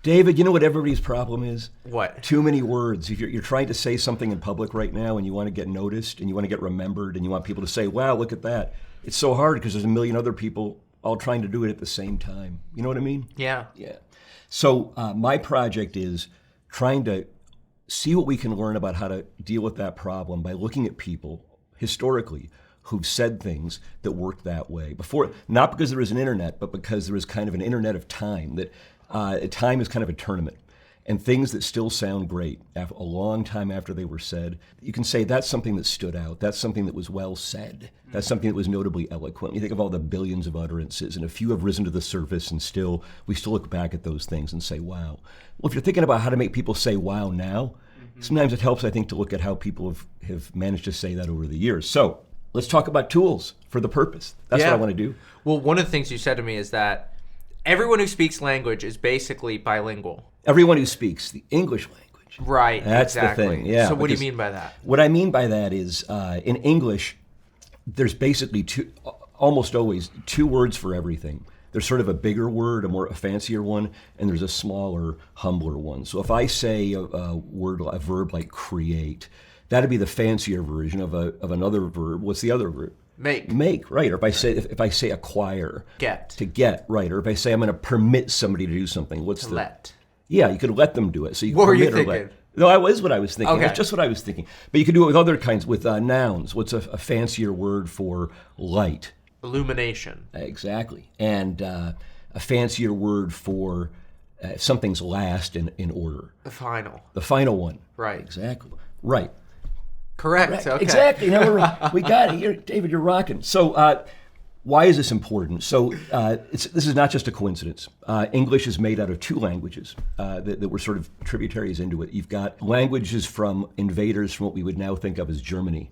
David, you know what everybody's problem is? What? Too many words. If you're trying to say something in public right now and you want to get noticed and you want to get remembered and you want people to say, wow, look at that. It's so hard because there's a million other people all trying to do it at the same time. You know what I mean? Yeah. Yeah. So my project is trying to see what we can learn about how to deal with that problem by looking at people historically who've said things that worked that way before, not because there was an internet, but because there was kind of an internet of time, that time is kind of a tournament. And things that still sound great a long time after they were said, you can say that's something that stood out. That's something that was well said. That's something that was notably eloquent. You think of all the billions of utterances, and a few have risen to the surface, and we still look back at those things and say, wow. Well, if you're thinking about how to make people say wow now, sometimes it helps, I think, to look at how people have managed to say that over the years. So let's talk about tools for the purpose. That's what I want to do. Well, one of the things you said to me is that everyone who speaks language is basically bilingual. Everyone who speaks the English language. Right, That's exactly. the thing, yeah. So what do you mean by that? What I mean by that is, in English, there's basically almost always two words for everything. There's sort of a bigger word, a fancier one, and there's a smaller, humbler one. So if I say a verb like create, that'd be the fancier version of another verb. What's the other verb? Make, right. Or if I say acquire. Get. To get, right. Or if I say I'm going to permit somebody to do something, let. Yeah, you could let them do it. So you what were permit you thinking? Or let. No, that was what I was thinking. Okay. That's just what I was thinking. But you could do it with other kinds, with nouns. What's a fancier word for light? Illumination. Exactly. And a fancier word for something's last in order. The final. The final one. Right. Exactly. Right. Correct. Okay. Exactly. Now we got it. David, you're rocking. So why is this important? So this is not just a coincidence. English is made out of two languages that were sort of tributaries into it. You've got languages from invaders from what we would now think of as Germany,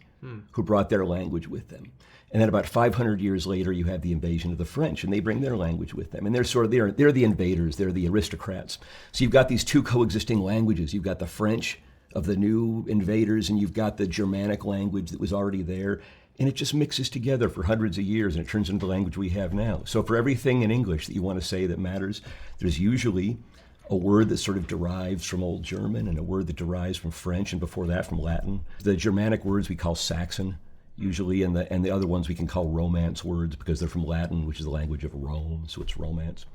who brought their language with them. And then about 500 years later, you have the invasion of the French, and they bring their language with them. And they're the invaders, they're the aristocrats. So you've got these two coexisting languages. You've got the French of the new invaders, and you've got the Germanic language that was already there, and it just mixes together for hundreds of years, and it turns into the language we have now. So for everything in English that you want to say that matters, there's usually a word that sort of derives from Old German, and a word that derives from French, and before that from Latin. The Germanic words we call Saxon, usually, and the other ones we can call Romance words because they're from Latin, which is the language of Rome, so it's Romance,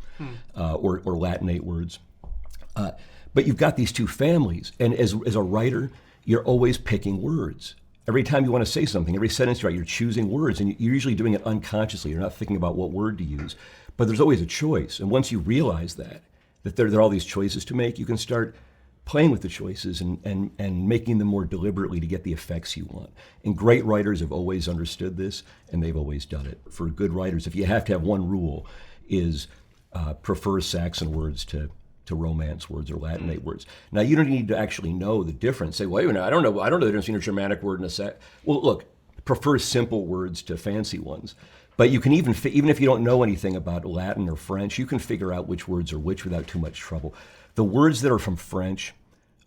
or Latinate words. But you've got these two families, and as a writer, you're always picking words. Every time you want to say something, every sentence you write, you're choosing words, and you're usually doing it unconsciously. You're not thinking about what word to use, but there's always a choice. And once you realize that there are all these choices to make, you can start playing with the choices and making them more deliberately to get the effects you want. And great writers have always understood this, and they've always done it. For good writers, if you have to have one rule, is prefer Saxon words to Romance words or Latinate words. Now, you don't need to actually know the difference. Say, wait a minute, I don't know the difference between a Germanic word and a Well, look, prefer simple words to fancy ones. But you can even if you don't know anything about Latin or French, you can figure out which words are which without too much trouble. The words that are from French,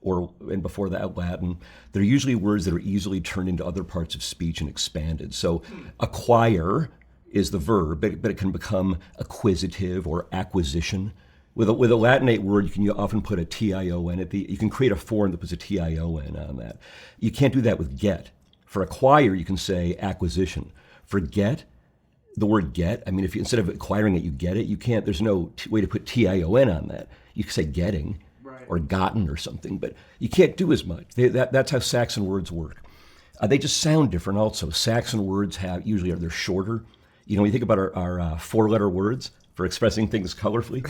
and before that Latin, they're usually words that are easily turned into other parts of speech and expanded. So acquire is the verb, but it can become acquisitive or acquisition. With a Latinate word, you can often put a T-I-O-N at you can create a form that puts a T-I-O-N on that. You can't do that with get. For acquire, you can say acquisition. For get, the word get, I mean, if you, instead of acquiring it, you get it, you can't, there's no way to put T-I-O-N on that. You can say getting, right, or gotten or something, but you can't do as much. That's how Saxon words work. They just sound different also. Saxon words they're shorter. You know, when you think about our four-letter words for expressing things colorfully,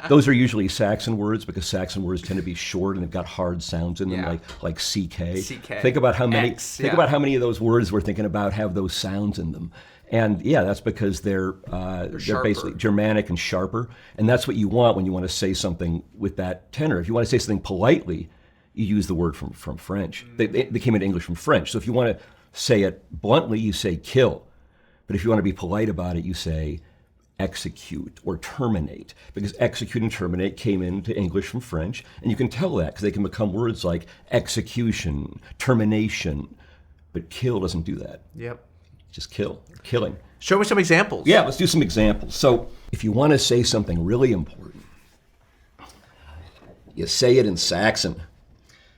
those are usually Saxon words because Saxon words tend to be short and they've got hard sounds in them, like CK. Think about how many. Think about how many of those words we're thinking about have those sounds in them. And yeah, that's because they're basically Germanic and sharper, and that's what you want when you want to say something with that tenor. If you want to say something politely, you use the word from French. They came into English from French. So if you want to say it bluntly, you say kill. But if you want to be polite about it, you say execute or terminate, because execute and terminate came into English from French, and you can tell that because they can become words like execution, termination, but kill doesn't do that. Yep. Just killing. Show me some examples. Yeah, let's do some examples. So if you want to say something really important, You say it in Saxon.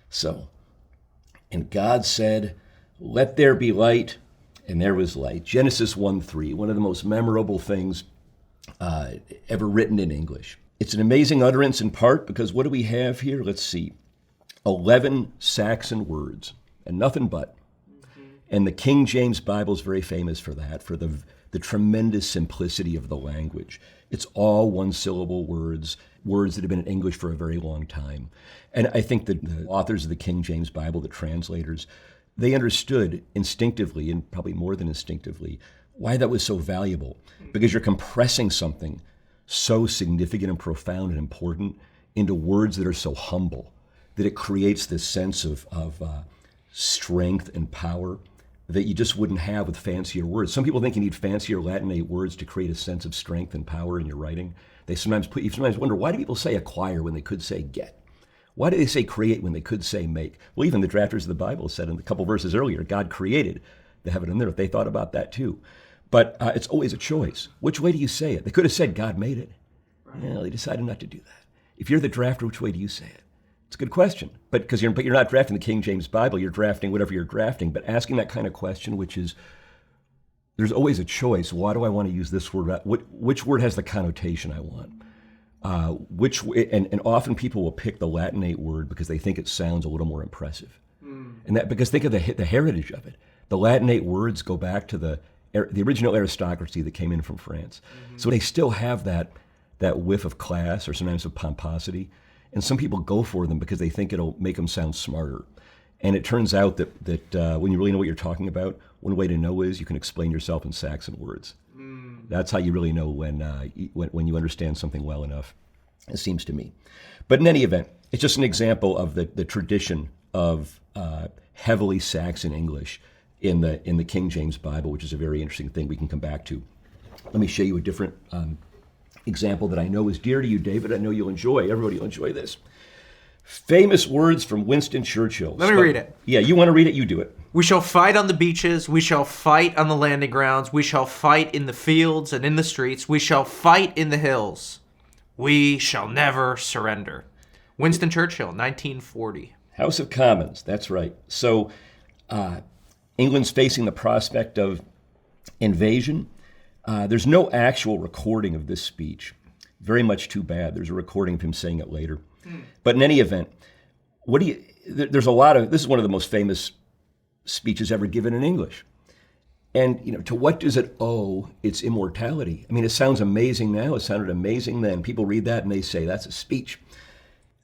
So, and God said, let there be light, and there was light. Genesis 1:3, one of the most memorable things ever written in English. It's an amazing utterance in part because what do we have here? Let's see. 11 Saxon words, and nothing but. And the King James Bible is very famous for that, for the tremendous simplicity of the language. It's all one-syllable words that have been in English for a very long time. And I think that the authors of the King James Bible, the translators, they understood instinctively, and probably more than instinctively, why that was so valuable. Because you're compressing something so significant and profound and important into words that are so humble that it creates this sense of strength and power that you just wouldn't have with fancier words. Some people think you need fancier Latinate words to create a sense of strength and power in your writing. You sometimes wonder, why do people say acquire when they could say get? Why do they say create when they could say make? Well, even the drafters of the Bible said in a couple verses earlier, God created the heaven and the earth. They thought about that too. But it's always a choice. Which way do you say it? They could have said God made it. Right. You know, they decided not to do that. If you're the drafter, which way do you say it? It's a good question, but you're not drafting the King James Bible, you're drafting whatever you're drafting, but asking that kind of question, which is, there's always a choice. Why do I want to use this word? Which word has the connotation I want? And often people will pick the Latinate word because they think it sounds a little more impressive. And that, because think of the heritage of it. The Latinate words go back to the original aristocracy that came in from France. So they still have that whiff of class or sometimes of pomposity. And some people go for them because they think it'll make them sound smarter. And it turns out that when you really know what you're talking about, one way to know is you can explain yourself in Saxon words. That's how you really know when you understand something well enough, it seems to me. But in any event, it's just an example of the tradition of heavily Saxon English in the King James Bible, which is a very interesting thing we can come back to. Let me show you a different example that I know is dear to you, David. I know you'll enjoy. Everybody will enjoy this. Famous words from Winston Churchill. Let me read it. Yeah, you want to read it? You do it. We shall fight on the beaches. We shall fight on the landing grounds. We shall fight in the fields and in the streets. We shall fight in the hills. We shall never surrender. Winston Churchill, 1940. House of Commons. That's right. So England's facing the prospect of invasion. There's no actual recording of this speech. Very much too bad. There's a recording of him saying it later. But in any event, there's a lot of, this is one of the most famous speeches ever given in English. And, to what does it owe its immortality? I mean, it sounds amazing now. It sounded amazing then. People read that and they say, that's a speech.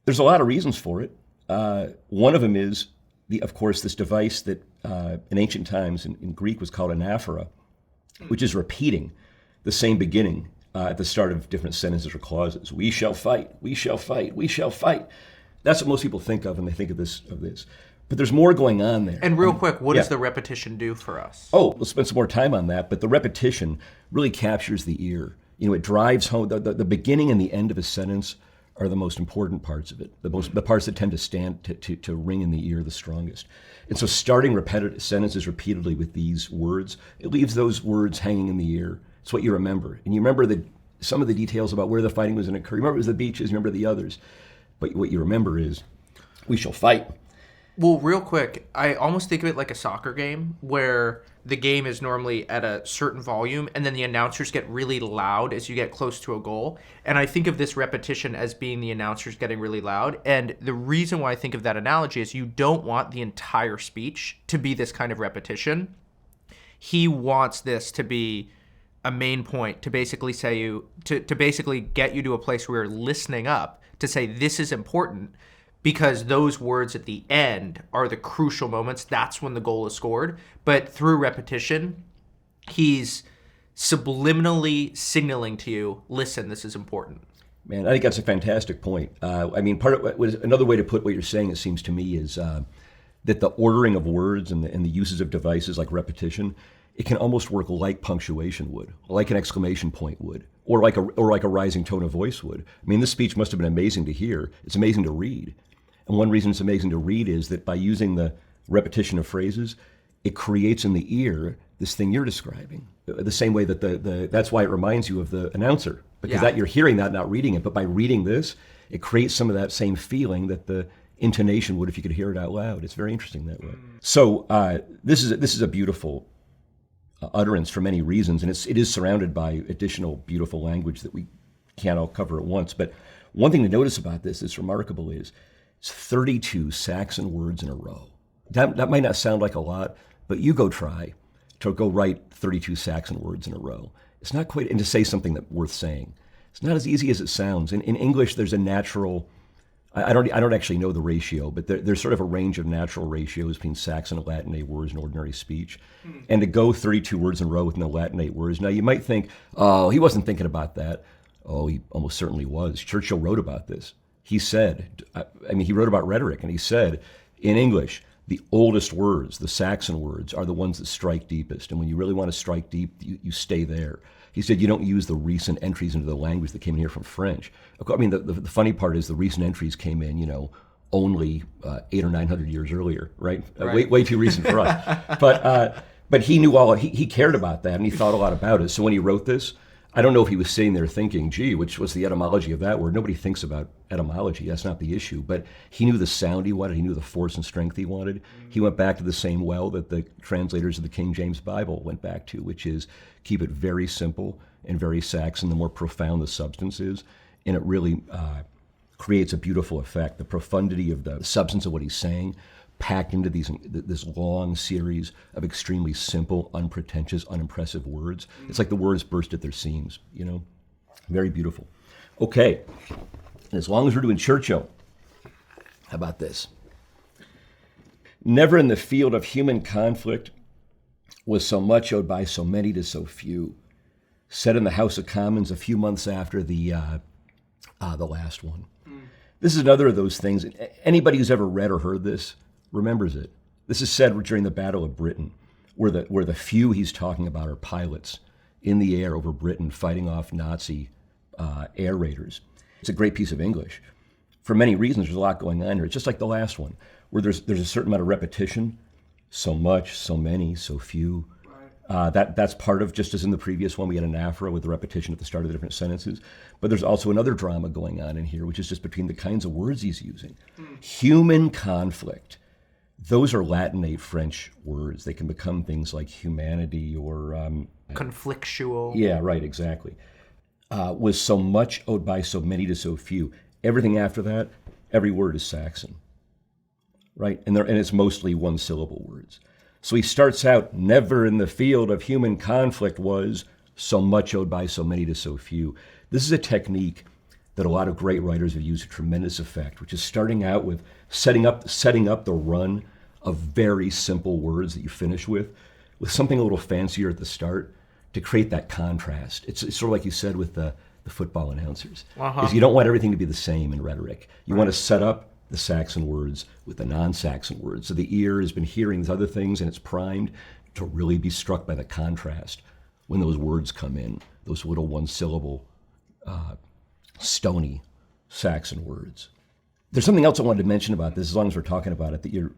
There's a lot of reasons for it. One of them is, of course, this device that in ancient times in Greek was called anaphora, which is repeating the same beginning at the start of different sentences or clauses. We shall fight, we shall fight, we shall fight. That's what most people think of when they think of this. But there's more going on there. And real quick, what does the repetition do for us? Oh, we'll spend some more time on that, but the repetition really captures the ear. It drives home, the beginning and the end of a sentence are the most important parts of it, the parts that tend to stand to ring in the ear the strongest. And so starting repetitive sentences repeatedly with these words, it leaves those words hanging in the ear. It's what you remember. And you remember some of the details about where the fighting was going to occur. You remember it was the beaches, you remember the others. But what you remember is, we shall fight. Well, real quick, I almost think of it like a soccer game where the game is normally at a certain volume and then the announcers get really loud as you get close to a goal. And I think of this repetition as being the announcers getting really loud. And the reason why I think of that analogy is you don't want the entire speech to be this kind of repetition. He wants this to be a main point to basically to basically get you to a place where you're listening up to say this is important. Because those words at the end are the crucial moments. That's when the goal is scored. But through repetition, he's subliminally signaling to you, listen, this is important. Man, I think that's a fantastic point. Another way to put what you're saying, it seems to me, is that the ordering of words and the uses of devices like repetition, it can almost work like punctuation would, like an exclamation point would, or like a rising tone of voice would. I mean, this speech must have been amazing to hear. It's amazing to read. And one reason it's amazing to read is that by using the repetition of phrases, it creates in the ear this thing you're describing. The same way that that's why it reminds you of the announcer, because that you're hearing that, not reading it. But by reading this, it creates some of that same feeling that the intonation would if you could hear it out loud. It's very interesting that way. So this is a beautiful utterance for many reasons, and it is surrounded by additional beautiful language that we can't all cover at once. But one thing to notice about this that's remarkable is it's 32 Saxon words in a row. That might not sound like a lot, but you go try to go write 32 Saxon words in a row. It's not quite, and to say something that's worth saying. It's not as easy as it sounds. In English, there's a natural, I don't actually know the ratio, but there's sort of a range of natural ratios between Saxon and Latinate words in ordinary speech. And to go 32 words in a row with no Latinate words, now you might think, oh, he wasn't thinking about that. Oh, he almost certainly was. Churchill wrote about this. He said, he wrote about rhetoric, and he said, in English, the oldest words, the Saxon words, are the ones that strike deepest. And when you really want to strike deep, you stay there. He said you don't use the recent entries into the language that came in here from French. I mean, the funny part is the recent entries came in, only 800 or 900 years earlier, right? Way too recent for us. But he knew he cared about that, and he thought a lot about it. So when he wrote this, I don't know if he was sitting there thinking, gee, which was the etymology of that word. Nobody thinks about etymology. That's not the issue. But he knew the sound he wanted. He knew the force and strength he wanted. He went back to the same well that the translators of the King James Bible went back to, which is keep it very simple and very Saxon. The more profound the substance is, and it really creates a beautiful effect. The profundity of the substance of what he's saying, packed into this long series of extremely simple, unpretentious, unimpressive words. It's like the words burst at their seams, Very beautiful. Okay, and as long as we're doing Churchill, how about this? Never in the field of human conflict was so much owed by so many to so few. Said in the House of Commons a few months after the last one. This is another of those things. Anybody who's ever read or heard this remembers it. This is said during the Battle of Britain, where the few he's talking about are pilots in the air over Britain fighting off Nazi air raiders. It's a great piece of English. For many reasons, there's a lot going on here. It's just like the last one, where there's a certain amount of repetition, so much, so many, so few. That's part of, just as in the previous one, we had an aphora with the repetition at the start of the different sentences. But there's also another drama going on in here, which is just between the kinds of words he's using. Human conflict. Those are Latinate French words. They can become things like humanity or... conflictual. Yeah, right, exactly. Was so much owed by so many to so few. Everything after that, every word is Saxon, right? And it's mostly one-syllable words. So he starts out, never in the field of human conflict was so much owed by so many to so few. This is a technique that a lot of great writers have used to tremendous effect, which is starting out with setting up the run of very simple words that you finish with something a little fancier at the start to create that contrast. It's sort of like you said with the football announcers. Is you don't want everything to be the same in rhetoric. You want to set up the Saxon words with the non-Saxon words. So the ear has been hearing these other things and it's primed to really be struck by the contrast when those words come in, those little one-syllable, stony Saxon words. There's something else I wanted to mention about this, as long as we're talking about it, that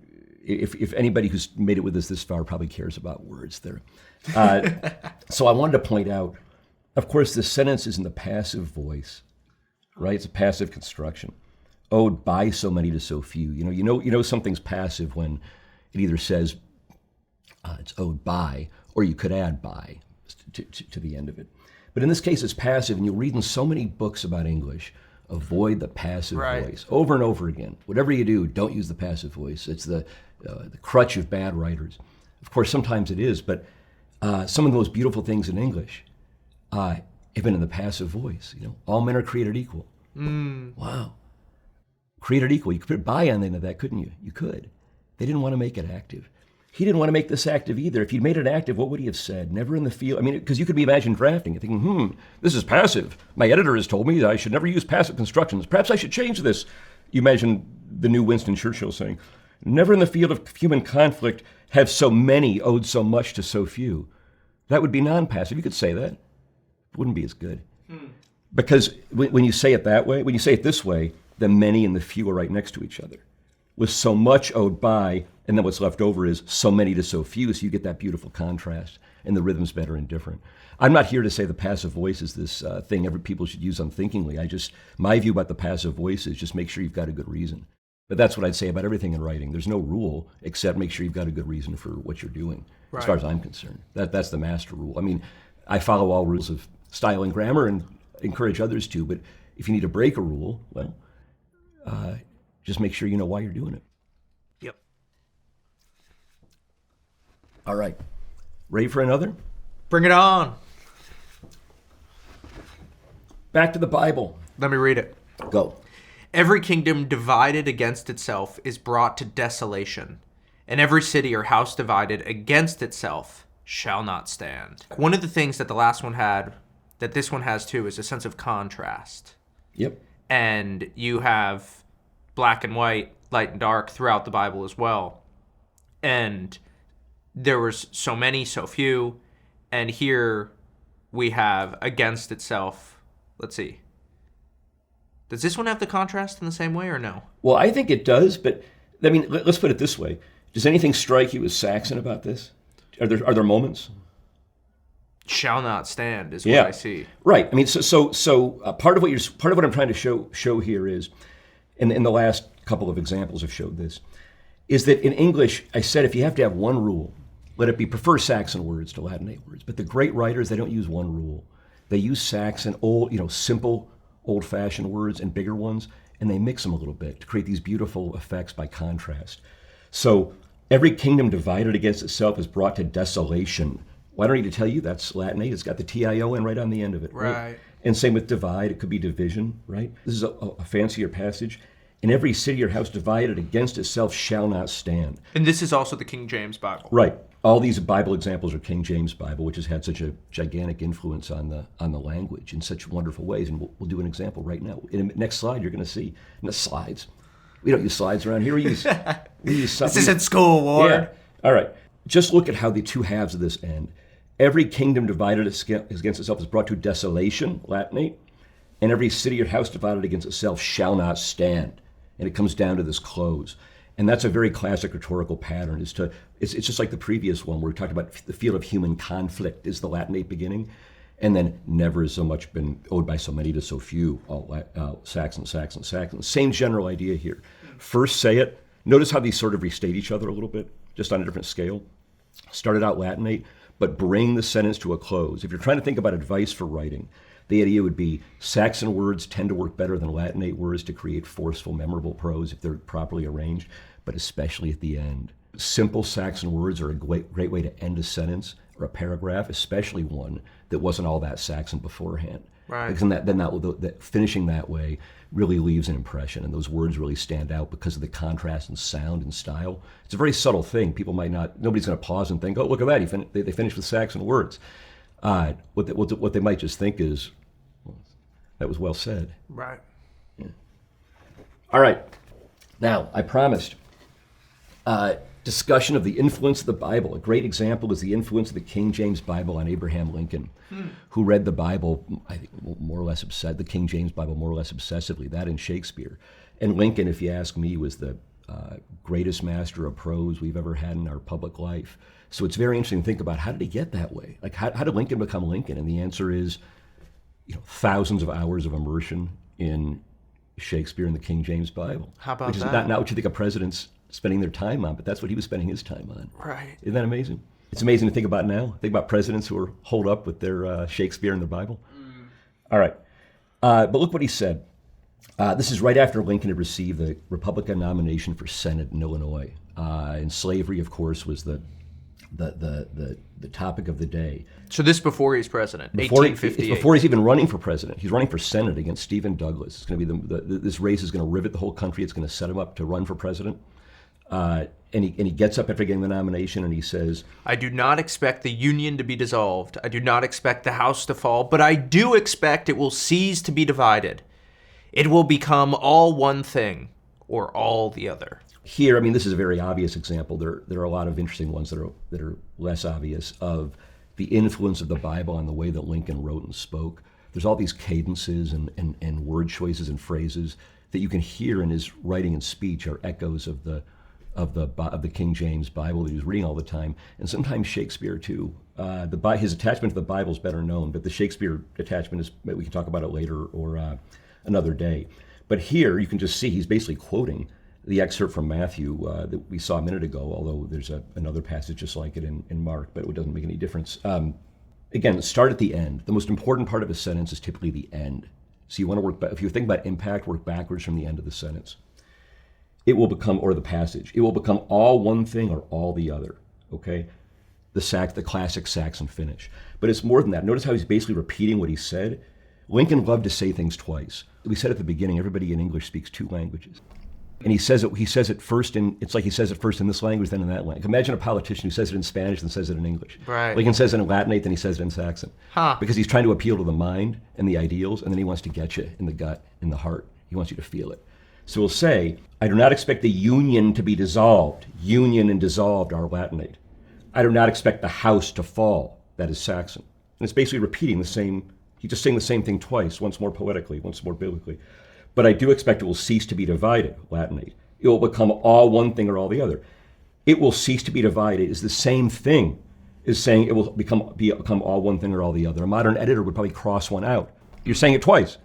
if anybody who's made it with us this far probably cares about words there. So I wanted to point out, of course, the sentence is in the passive voice, right? It's a passive construction. Owed by so many to so few. You know something's passive when it either says it's owed by, or you could add by to the end of it. But in this case, it's passive, and you'll read in so many books about English, avoid the passive voice over and over again. Whatever you do, don't use the passive voice. It's the crutch of bad writers. Of course, sometimes it is, but some of the most beautiful things in English have been in the passive voice. All men are created equal. Wow. Created equal. You could put by on the end of that, couldn't you? You could. They didn't want to make it active. He didn't want to make this active either. If he'd made it active, what would he have said? Never in the field. Because you could imagine drafting it, thinking, this is passive. My editor has told me that I should never use passive constructions. Perhaps I should change this. You imagine the new Winston Churchill saying, never in the field of human conflict have so many owed so much to so few. That would be non-passive. You could say that. It wouldn't be as good. Because when you say it that way, when you say it this way, the many and the few are right next to each other. With so much owed by, And then what's left over is so many to so few, so you get that beautiful contrast, and the rhythm's better and different. I'm not here to say the passive voice is this thing every people should use unthinkingly. My view about the passive voice is just make sure you've got a good reason. But that's what I'd say about everything in writing. There's no rule except make sure you've got a good reason for what you're doing, as far as I'm concerned. That's the master rule. I mean, I follow all rules of style and grammar and encourage others to, but if you need to break a rule, well, just make sure you know why you're doing it. Yep. All right. Ready for another? Bring it on. Back to the Bible. Let me read it. Go. Every kingdom divided against itself is brought to desolation, and every city or house divided against itself shall not stand. One of the things that the last one had, that this one has too, is a sense of contrast. Yep. And you have black and white, light and dark throughout the Bible as well. And there was so many, so few, and here we have against itself. Let's see. Does this one have the contrast in the same way or no? Well, I think it does, but I mean, let's put it this way. Does anything strike you as Saxon about this? Are there moments? Shall not stand is what I see. Right. I mean, so part of what I'm trying to show here is, in the last couple of examples have showed this, is that in English, I said if you have to have one rule, let it be prefer Saxon words to Latinate words. But the great writers, they don't use one rule. They use Saxon, simple, old-fashioned words and bigger ones, and they mix them a little bit to create these beautiful effects by contrast. So every kingdom divided against itself is brought to desolation. Well, I don't need to tell you, that's Latinate. It's got the T-I-O-N right on the end of it. Right. And same with divide. It could be division, right? This is a fancier passage. In every city or house divided against itself shall not stand. And this is also the King James Bible. Right. All these Bible examples are King James Bible, which has had such a gigantic influence on the language in such wonderful ways. And we'll do an example right now. In the next slide, you're going to see the slides. We don't use slides around here. We use something. This isn't school, Ward. Yeah. All right. Just look at how the two halves of this end. Every kingdom divided against itself is brought to desolation, Latinate, and every city or house divided against itself shall not stand. And it comes down to this close. And that's a very classic rhetorical pattern. It's just like the previous one where we talked about the field of human conflict is the Latinate beginning. And then never has so much been owed by so many to so few, all Saxon. Same general idea here. First say it. Notice how these sort of restate each other a little bit, just on a different scale. Started out Latinate, but bring the sentence to a close. If you're trying to think about advice for writing, the idea would be Saxon words tend to work better than Latinate words to create forceful, memorable prose if they're properly arranged, but especially at the end. Simple Saxon words are a great way to end a sentence or a paragraph, especially one that wasn't all that Saxon beforehand. Right. Because then finishing that way really leaves an impression, and those words really stand out because of the contrast in sound and style. It's a very subtle thing. Nobody's going to pause and think, oh, look at that, they finished with Saxon words. What they might just think is, well, that was well said. Right. Yeah. All right. Now, I promised discussion of the influence of the Bible. A great example is the influence of the King James Bible on Abraham Lincoln, who read the Bible, I think, the King James Bible more or less obsessively, that and Shakespeare. And Lincoln, if you ask me, was the greatest master of prose we've ever had in our public life. So it's very interesting to think about, how did he get that way? Like, how did Lincoln become Lincoln? And the answer is, thousands of hours of immersion in Shakespeare and the King James Bible. How about which is that? not what you think of presidents spending their time on, but that's what he was spending his time on. Right. Isn't that amazing? It's amazing to think about now. Think about presidents who are holed up with their Shakespeare and their Bible. All right. But look what he said. This is right after Lincoln had received the Republican nomination for Senate in Illinois. And slavery, of course, was the topic of the day. So this before he's president, Before 1858. before he's even running for president. He's running for Senate against Stephen Douglas. It's going to be this race is going to rivet the whole country. It's going to set him up to run for president. And he gets up after getting the nomination and he says, I do not expect the Union to be dissolved. I do not expect the House to fall, but I do expect it will cease to be divided. It will become all one thing or all the other. Here, this is a very obvious example. There are a lot of interesting ones that are less obvious of the influence of the Bible on the way that Lincoln wrote and spoke. There's all these cadences and word choices and phrases that you can hear in his writing and speech are echoes of the of the King James Bible that he was reading all the time, and sometimes Shakespeare too. His attachment to the Bible is better known, but the Shakespeare attachment is, we can talk about it later or another day. But here you can just see he's basically quoting the excerpt from Matthew that we saw a minute ago, although there's another passage just like it in Mark, but it doesn't make any difference. Again, start at the end. The most important part of a sentence is typically the end. So you want to work, if you think about impact, work backwards from the end of the sentence. It will become, or the passage, it will become all one thing or all the other, okay? The classic Saxon finish. But it's more than that. Notice how he's basically repeating what he said. Lincoln loved to say things twice. We said at the beginning, everybody in English speaks two languages. And he says it first it's like he says it first in this language, then in that language. Imagine a politician who says it in Spanish, then says it in English. Right. Lincoln says it in Latinate, then he says it in Saxon. Because he's trying to appeal to the mind and the ideals, and then he wants to get you in the gut, in the heart. He wants you to feel it. So he'll say, I do not expect the union to be dissolved. Union and dissolved are Latinate. I do not expect the house to fall. That is Saxon. And it's basically repeating the same, he's just saying the same thing twice, once more poetically, once more biblically. But I do expect it will cease to be divided, Latinate. It will become all one thing or all the other. It will cease to be divided is the same thing as saying it will become all one thing or all the other. A modern editor would probably cross one out. You're saying it twice.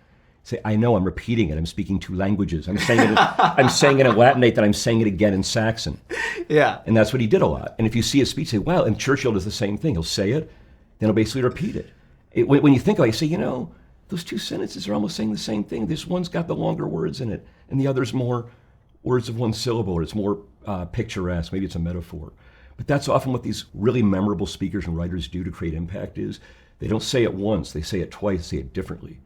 Say, I know, I'm repeating it. I'm speaking two languages. I'm saying it in Latinate, then I'm saying it again in Saxon. Yeah. And that's what he did a lot. And if you see his speech, say, wow, and Churchill does the same thing. He'll say it, then he'll basically repeat it. When you think about it, you say, those two sentences are almost saying the same thing. This one's got the longer words in it, and the other's more words of one syllable, or it's more picturesque. Maybe it's a metaphor. But that's often what these really memorable speakers and writers do to create impact is they don't say it once, they say it twice, say it differently,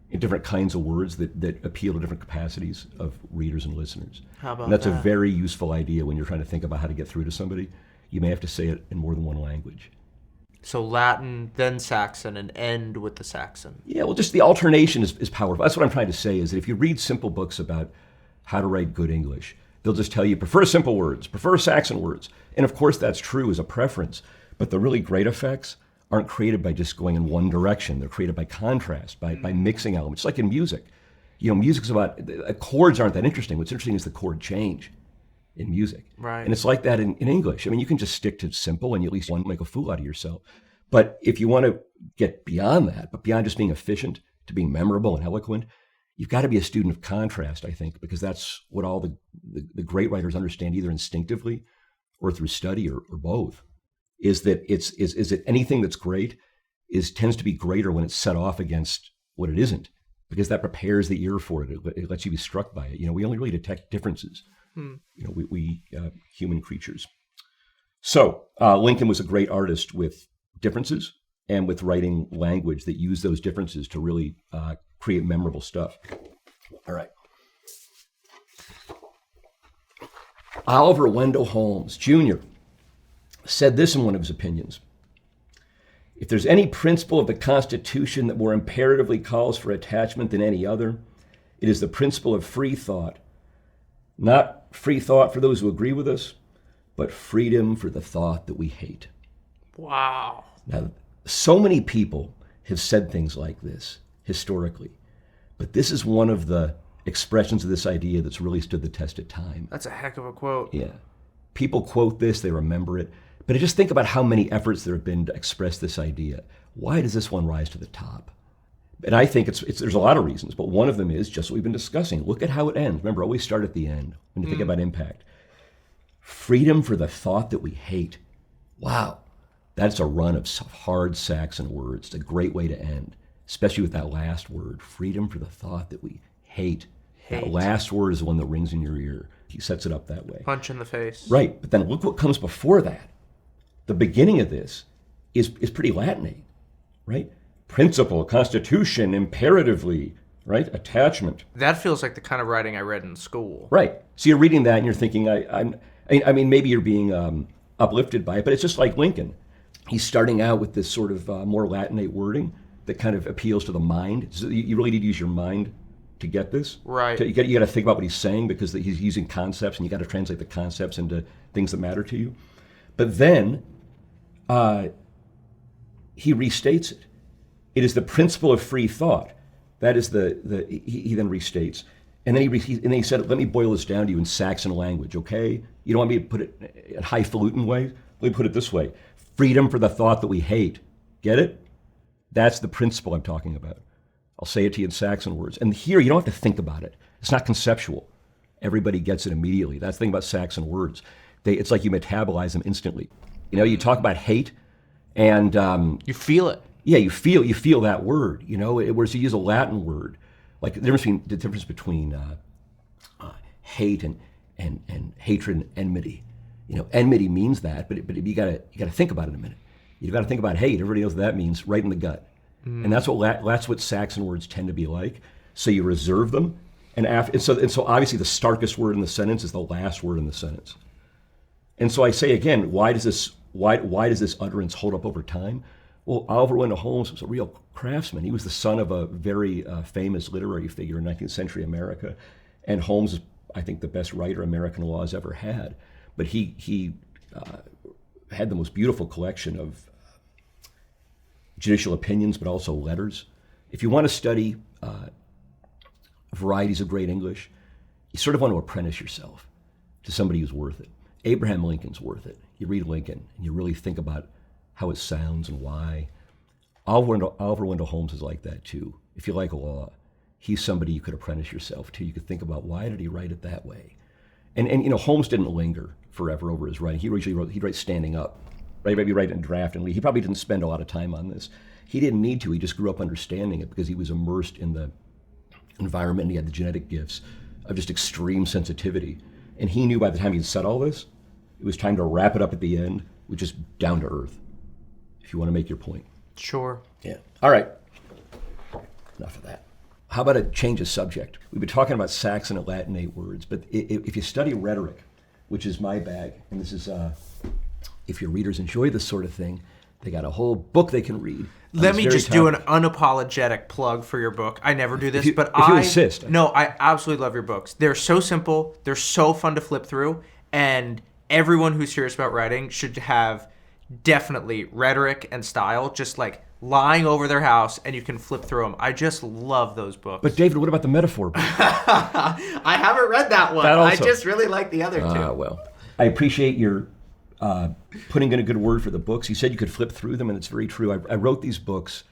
in different kinds of words that appeal to different capacities of readers and listeners. How about and that's that? a very useful idea when you're trying to think about how to get through to somebody. You may have to say it in more than one language. So Latin, then Saxon, and end with the Saxon. Yeah, well, just the alternation is powerful. That's what I'm trying to say is that if you read simple books about how to write good English, they'll just tell you, prefer simple words, prefer Saxon words. And of course, that's true as a preference. But the really great effects aren't created by just going in one direction. They're created by contrast, by mixing elements. It's like in music. Music's about, chords aren't that interesting. What's interesting is the chord change in music. Right. And it's like that in English. I mean, you can just stick to simple and you at least want to make a fool out of yourself. But if you want to get beyond that, but beyond just being efficient to being memorable and eloquent, you've got to be a student of contrast, I think, because that's what all the great writers understand either instinctively or through study or both, is that is that anything that's great tends to be greater when it's set off against what it isn't, because that prepares the ear for it. It lets you be struck by it. We only really detect differences. We human creatures. So Lincoln was a great artist with differences and with writing language that used those differences to really create memorable stuff. All right. Oliver Wendell Holmes, Jr., said this in one of his opinions. If there's any principle of the Constitution that more imperatively calls for attachment than any other, it is the principle of free thought. Not free thought for those who agree with us, but freedom for the thought that we hate. Wow. Now, so many people have said things like this historically, but this is one of the expressions of this idea that's really stood the test of time. That's a heck of a quote. Yeah. People quote this, they remember it, but just think about how many efforts there have been to express this idea. Why does this one rise to the top? And I think there's a lot of reasons, but one of them is just what we've been discussing. Look at how it ends. Remember, always start at the end when you think about impact. Freedom for the thought that we hate. Wow. That's a run of hard Saxon words. It's a great way to end, especially with that last word, freedom for the thought that we hate. That last word is the one that rings in your ear. He sets it up that way. Punch in the face. Right, but then look what comes before that. The beginning of this is pretty Latinate, right? Principle, constitution, imperatively, right? Attachment. That feels like the kind of writing I read in school. Right. So you're reading that and you're thinking, I mean, maybe you're being uplifted by it, but it's just like Lincoln. He's starting out with this sort of more Latinate wording that kind of appeals to the mind. So you really need to use your mind to get this. Right. You got to think about what he's saying because he's using concepts, and you got to translate the concepts into things that matter to you. But then he restates it. It is the principle of free thought. That is he then restates. And then he said, let me boil this down to you in Saxon language, okay? You don't want me to put it in highfalutin way? Let me put it this way. Freedom for the thought that we hate. Get it? That's the principle I'm talking about. I'll say it to you in Saxon words. And here, you don't have to think about it. It's not conceptual. Everybody gets it immediately. That's the thing about Saxon words. It's like you metabolize them instantly. You talk about hate, and you feel it. Yeah, you feel that word. Whereas you use a Latin word, like the difference between hate and hatred and enmity. Enmity means that, but you gotta think about it a minute. You've got to think about hate. Everybody knows what that means, right in the gut. And that's what Saxon words tend to be like. So you reserve them, and so obviously the starkest word in the sentence is the last word in the sentence. And so I say again, why does this utterance hold up over time? Well, Oliver Wendell Holmes was a real craftsman. He was the son of a very famous literary figure in 19th century America, and Holmes is, I think, the best writer American law has ever had. But he had the most beautiful collection of judicial opinions, but also letters. If you want to study varieties of great English, you sort of want to apprentice yourself to somebody who's worth it. Abraham Lincoln's worth it. You read Lincoln, and you really think about how it sounds and why. Oliver Wendell Holmes is like that too. If you like law, he's somebody you could apprentice yourself to. You could think about, why did he write it that way? And Holmes didn't linger forever over his writing. He'd write standing up, right? Maybe write in draft and lead. He probably didn't spend a lot of time on this. He didn't need to. He just grew up understanding it because he was immersed in the environment, and he had the genetic gifts of just extreme sensitivity. And he knew by the time he'd said all this, it was time to wrap it up at the end with just down to earth, if you want to make your point. Sure. Yeah. All right. Enough of that. How about a change of subject? We've been talking about Saxon and Latinate words, but if you study rhetoric, which is my bag, and this is, if your readers enjoy this sort of thing, they got a whole book they can read. Let me just do an unapologetic plug for your book. I never do this, if you insist. No, I absolutely love your books. They're so simple. They're so fun to flip through, and everyone who's serious about writing should have definitely Rhetoric and Style just like lying over their house, and you can flip through them. I just love those books. But David, what about the metaphor book? I haven't read that one. I just really like the other two. Well, I appreciate your putting in a good word for the books. You said you could flip through them, and it's very true. I wrote these books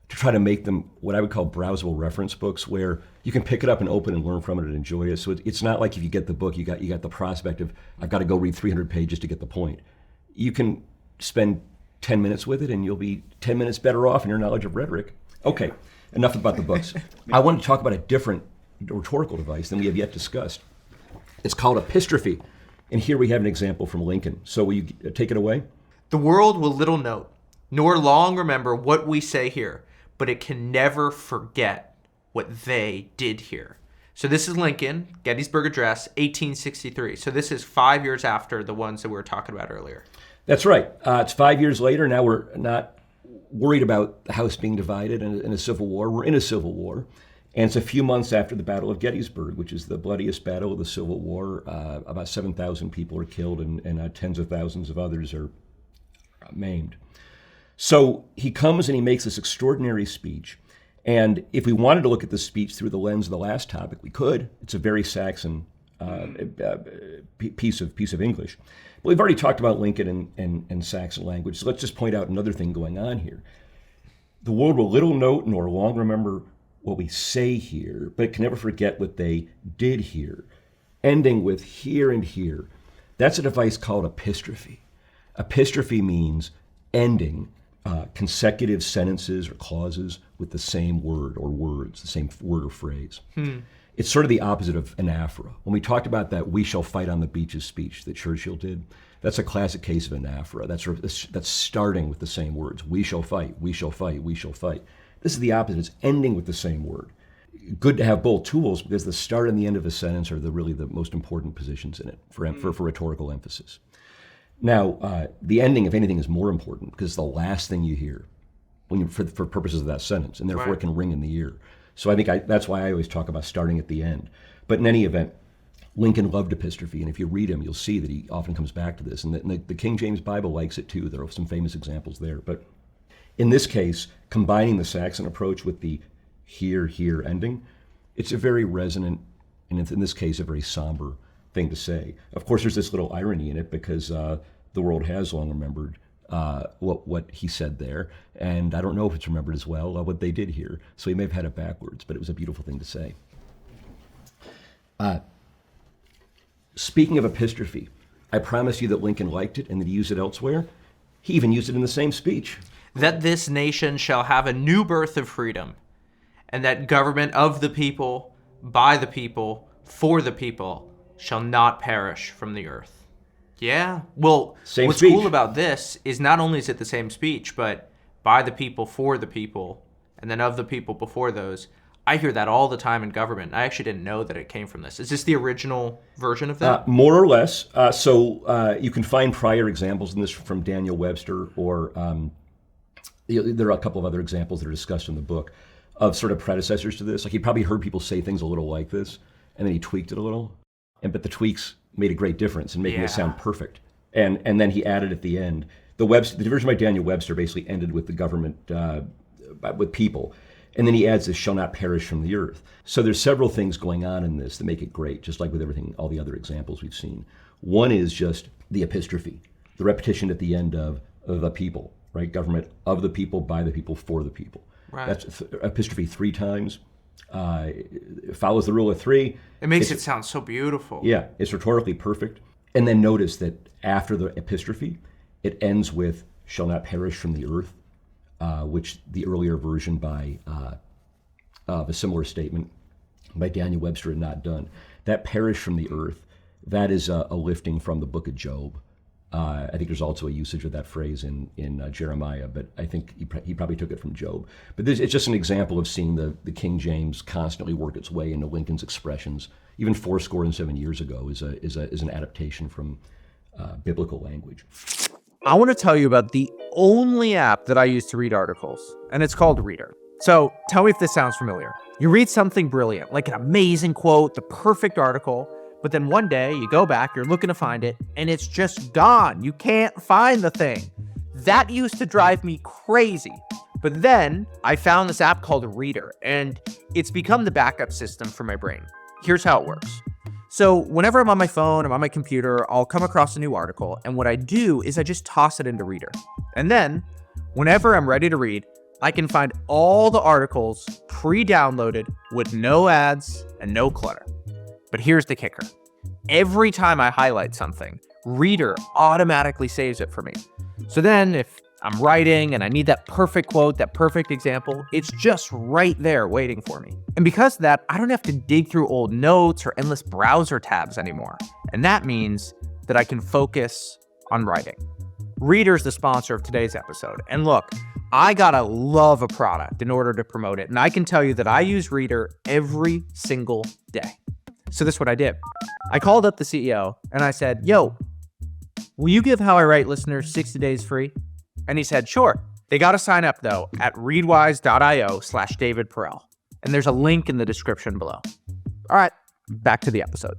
to try to make them what I would call browsable reference books, where you can pick it up and open and learn from it and enjoy it. So it's not like if you get the book, you got the prospect of, I've got to go read 300 pages to get the point. You can spend 10 minutes with it, and you'll be 10 minutes better off in your knowledge of rhetoric. Okay, enough about the books. I want to talk about a different rhetorical device than we have yet discussed. It's called epistrophe. And here we have an example from Lincoln. So will you take it away? The world will little note, nor long remember what we say here, but it can never forget what they did here. So this is Lincoln, Gettysburg Address, 1863. So this is 5 years after the ones that we were talking about earlier. That's right. It's 5 years later. Now we're not worried about the House being divided in a civil war. We're in a civil war. And it's a few months after the Battle of Gettysburg, which is the bloodiest battle of the Civil War. About 7,000 people are killed, and tens of thousands of others are maimed. So he comes and he makes this extraordinary speech. And if we wanted to look at the speech through the lens of the last topic, we could. It's a very Saxon piece of English. But we've already talked about Lincoln and Saxon language, so let's just point out another thing going on here. The world will little note nor long remember what we say here, but it can never forget what they did here. Ending with here and here. That's a device called epistrophe. Epistrophe means ending consecutive sentences or clauses with the same word or words, the same word or phrase. It's sort of the opposite of anaphora. When we talked about that "we shall fight on the beaches" speech that Churchill did, that's a classic case of anaphora. That's starting with the same words. We shall fight, we shall fight, we shall fight. This is the opposite. It's ending with the same word. Good to have both tools, because the start and the end of a sentence are really the most important positions in it for rhetorical emphasis. Now, the ending, if anything, is more important because it's the last thing you hear for purposes of that sentence, and therefore it can ring in the ear. So I think that's why I always talk about starting at the end. But in any event, Lincoln loved epistrophe, and if you read him, you'll see that he often comes back to this. And the King James Bible likes it too. There are some famous examples there. But in this case, combining the Saxon approach with the here ending, it's a very resonant and in this case, a very somber thing to say. Of course, there's this little irony in it because the world has long remembered what he said there, and I don't know if it's remembered as well what they did here. So he may have had it backwards, but it was a beautiful thing to say. Speaking of epistrophe, I promise you that Lincoln liked it and that he used it elsewhere. He even used it in the same speech. That this nation shall have a new birth of freedom, and that government of the people, by the people, for the people, shall not perish from the earth. Yeah. Well, same what's speech. cool about this is not only is it the same speech, but by the people, for the people, and then of the people before those. I hear that all the time in government. I actually didn't know that it came from this. Is this the original version of that? More or less. So you can find prior examples in this from Daniel Webster, or there are a couple of other examples that are discussed in the book of sort of predecessors to this. Like he probably heard people say things a little like this, and then he tweaked it a little. But the tweaks made a great difference in making it sound perfect. And then he added at the end, the version by Daniel Webster basically ended with the government, with people. And then he adds this, shall not perish from the earth. So there's several things going on in this that make it great, just like with everything, all the other examples we've seen. One is just the epistrophe, the repetition at the end of the people, right? Government of the people, by the people, for the people. Right. That's epistrophe 3 times. It follows the rule of 3. It makes it sound so beautiful. Yeah, it's rhetorically perfect. And then notice that after the epistrophe, it ends with, shall not perish from the earth, which the earlier version of a similar statement by Daniel Webster had not done. That perish from the earth, that is a lifting from the book of Job. I think there's also a usage of that phrase in Jeremiah, but I think he probably took it from Job. But it's just an example of seeing the King James constantly work its way into Lincoln's expressions. Even 7 years ago is an adaptation from biblical language. I want to tell you about the only app that I use to read articles, and it's called Reader. So tell me if this sounds familiar. You read something brilliant, like an amazing quote, the perfect article, but then one day you go back, you're looking to find it, and it's just gone. You can't find the thing. That used to drive me crazy. But then I found this app called Reader, and it's become the backup system for my brain. Here's how it works. So whenever I'm on my phone, I'm on my computer, I'll come across a new article, and what I do is I just toss it into Reader. And then, whenever I'm ready to read, I can find all the articles pre-downloaded with no ads and no clutter. But here's the kicker. Every time I highlight something, Reader automatically saves it for me. So then if I'm writing and I need that perfect quote, that perfect example, it's just right there waiting for me. And because of that, I don't have to dig through old notes or endless browser tabs anymore. And that means that I can focus on writing. Reader's the sponsor of today's episode. And look, I gotta love a product in order to promote it. And I can tell you that I use Reader every single day. So this is what I did. I called up the CEO and I said, yo, will you give How I Write listeners 60 days free? And he said, sure. They got to sign up, though, at readwise.io/David Perell. And there's a link in the description below. All right, back to the episode.